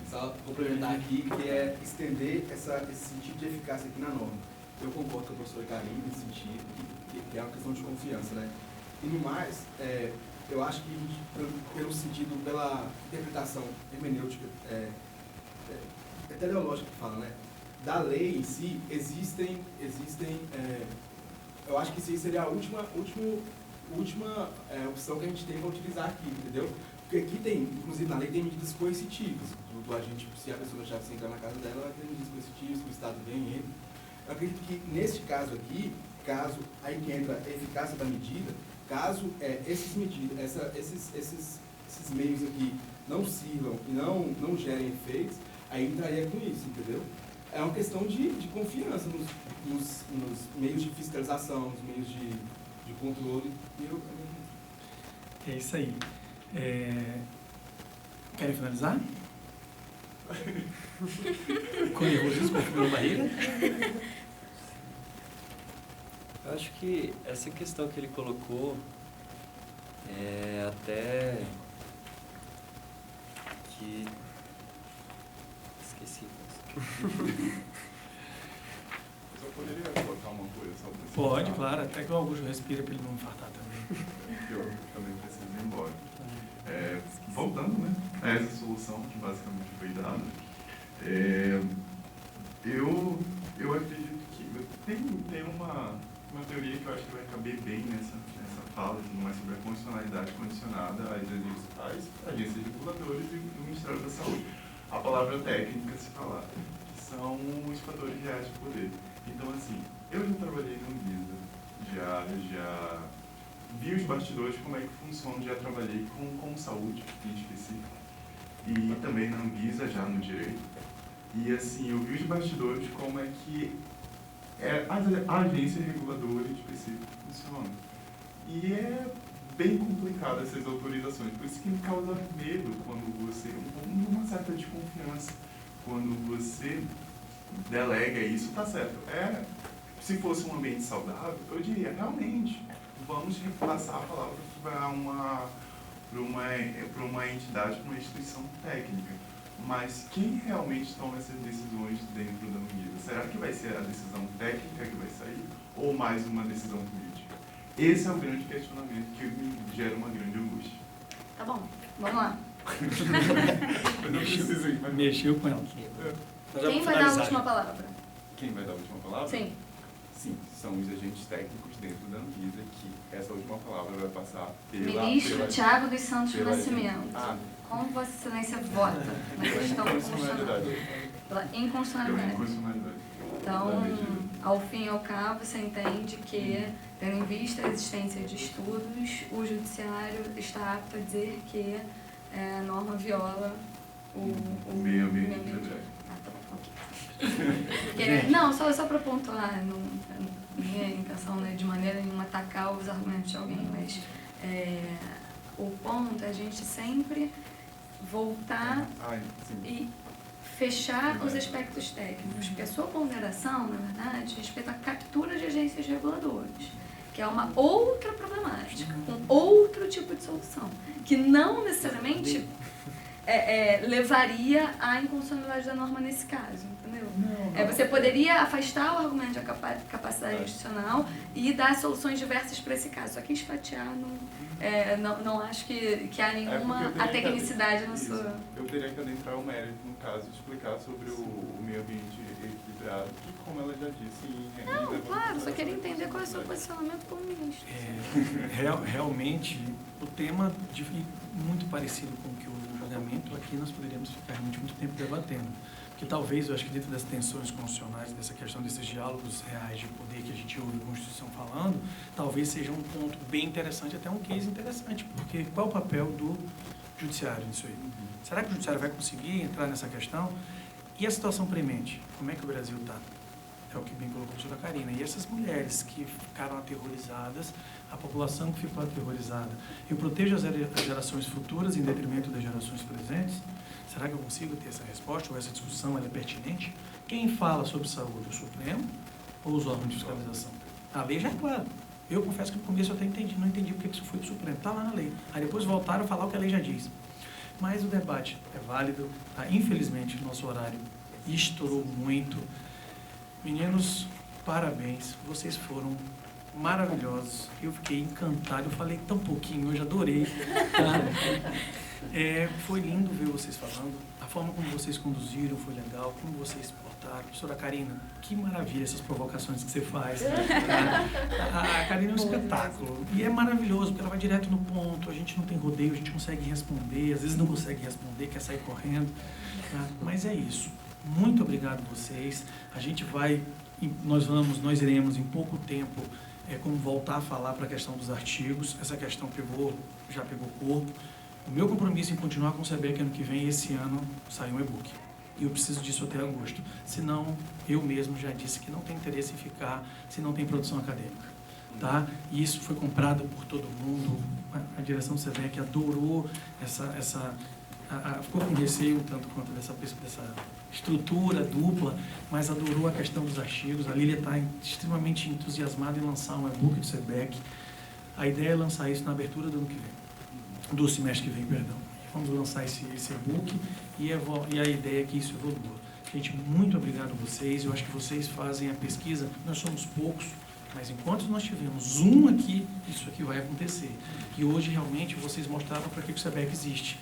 Speaker 8: Só complementar aqui, que é estender esse sentido de eficácia aqui na norma. Eu concordo com a professora Karine nesse sentido, que é uma questão de confiança, né? E no mais, eu acho que pelo sentido, pela interpretação hermenêutica, teleológica que fala, né? Da lei em si, existem eu acho que isso seria o último última opção que a gente tem para utilizar aqui, entendeu? Porque aqui tem, inclusive na lei, tem medidas coercitivas do agente, se a pessoa deixar você entrar na casa dela, ela tem medidas coercitivas, o Estado vem e entra. Eu acredito que neste caso aqui, caso aí que entra a eficácia da medida, caso esses meios aqui não sirvam e não gerem efeitos, aí entraria com isso, entendeu? É uma questão de confiança nos meios de fiscalização, nos meios de controle.
Speaker 1: É isso aí. Querem finalizar? Com nervosismo, configurou a barriga?
Speaker 2: Eu acho que essa questão que ele colocou até que... Esqueci.
Speaker 6: Eu só poderia colocar uma coisa só para
Speaker 1: Pode, claro, até que o Augusto respira para ele não infartar também.
Speaker 6: Eu também preciso ir embora. Voltando, né, a essa solução que basicamente foi dada, eu acredito que tem uma teoria que eu acho que vai caber bem nessa fala, mais sobre a condicionalidade condicionada às agências reguladoras e do Ministério da Saúde. A palavra técnica se falar, que são os fatores reais de poder. Então, assim, eu já trabalhei no Anvisa, já vi os bastidores, como é que funciona, já trabalhei com saúde em específico, e também na Anvisa, já no direito. E, assim, eu vi os bastidores, como é que a agência reguladora em específico funciona. E é bem complicado essas autorizações, por isso que me causa medo quando você, uma certa desconfiança, quando você delega isso, tá certo. Se fosse um ambiente saudável, eu diria, realmente, vamos repassar a palavra para uma entidade, para uma instituição técnica. Mas quem realmente toma essas decisões dentro da Anvisa? Será que vai ser a decisão técnica que vai sair ou mais uma decisão política? Esse é o grande questionamento que me gera uma grande angústia.
Speaker 3: Tá bom, vamos lá.
Speaker 6: Mas eu preciso ir. Mas...
Speaker 1: Mexeu com ela.
Speaker 3: Quem vai dar a última palavra?
Speaker 6: Quem vai dar a última palavra?
Speaker 3: Sim.
Speaker 6: Sim, são os agentes técnicos dentro da Anvisa que essa última palavra vai passar pela...
Speaker 3: Ministro Tiago dos Santos
Speaker 6: pela
Speaker 3: Nascimento. Como Vossa Excelência vota na questão constitucional? Pela inconstitucionalidade. Então, ao fim e ao cabo, você entende que, tendo em vista a existência de estudos, o judiciário está apto a dizer que a norma viola o
Speaker 6: meio ambiente.
Speaker 3: Ah, tá bom, ok. Não, só para pontuar, minha intenção não é de maneira nenhuma atacar os argumentos de alguém, mas o ponto é a gente sempre voltar e fechar os aspectos técnicos, porque a sua ponderação, na verdade, respeita a captura de agências reguladoras, que é uma outra problemática, com outro tipo de solução, que não necessariamente levaria à inconstitucionalidade da norma nesse caso, entendeu? Você poderia afastar o argumento de capacidade institucional e dar soluções diversas para esse caso, só que esfatiar não acho que há nenhuma tecnicidade no seu...
Speaker 6: Eu teria que adentrar o mérito, no caso, explicar sobre o meio ambiente equilibrado, que, como ela já disse...
Speaker 3: Não, claro, só queria entender qual é o seu posicionamento como ministro.
Speaker 1: Realmente, o tema muito parecido com o que o julgamento, aqui nós poderíamos ficar realmente muito tempo debatendo. Porque talvez, eu acho que dentro das tensões constitucionais, dessa questão desses diálogos reais de poder que a gente ouve a Constituição falando, talvez seja um ponto bem interessante, até um case interessante, porque qual é o papel do judiciário nisso aí? Será que o judiciário vai conseguir entrar nessa questão? E a situação premente? Como é que o Brasil está? É o que bem colocou a professora Karina. E essas mulheres que ficaram aterrorizadas, a população que ficou aterrorizada, eu protejo as gerações futuras em detrimento das gerações presentes? Será que eu consigo ter essa resposta ou essa discussão ela é pertinente? Quem fala sobre saúde? O Supremo ou os órgãos de fiscalização? A lei já é clara. Eu confesso que no começo eu até não entendi porque isso foi para o Supremo. Está lá na lei. Aí depois voltaram a falar o que a lei já diz. Mas o debate é válido. Tá? Infelizmente, o nosso horário estourou muito. Meninos, parabéns. Vocês foram maravilhosos. Eu fiquei encantado. Eu falei tão pouquinho hoje, adorei. Tá? Foi lindo ver vocês falando. A forma como vocês conduziram foi legal, como vocês portaram. Professora Karina, que maravilha essas provocações que você faz. A Karina é um espetáculo. E é maravilhoso, porque ela vai direto no ponto. A gente não tem rodeio, a gente consegue responder. Às vezes não consegue responder, quer sair correndo. Tá? Mas é isso. Muito obrigado a vocês. Nós iremos em pouco tempo como voltar a falar para a questão dos artigos. Essa questão já pegou corpo. O meu compromisso em continuar com o SEBEC ano que vem, esse ano, sai um e-book. E eu preciso disso até agosto. Senão, eu mesmo já disse que não tem interesse em ficar se não tem produção acadêmica. Tá? E isso foi comprado por todo mundo. A direção do SEBEC adorou ficou com receio um tanto quanto dessa estrutura dupla, mas adorou a questão dos artigos. A Lília está extremamente entusiasmada em lançar um e-book do SEBEC. A ideia é lançar isso na abertura do ano que vem. Do semestre que vem, perdão. Vamos lançar esse e-book e a ideia é que isso evolua. Gente, muito obrigado a vocês. Eu acho que vocês fazem a pesquisa. Nós somos poucos, mas enquanto nós tivermos aqui, isso aqui vai acontecer. E hoje, realmente, vocês mostraram para que o SEBEC existe,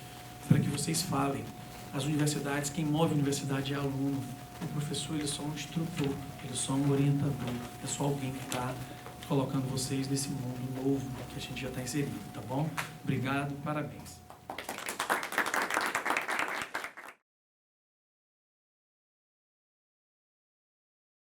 Speaker 1: para que vocês falem. As universidades, quem move a universidade é aluno. O professor, ele é só um instrutor, ele é só um orientador, é só alguém que está colocando vocês nesse mundo novo que a gente já está inserido, tá bom? Obrigado, parabéns.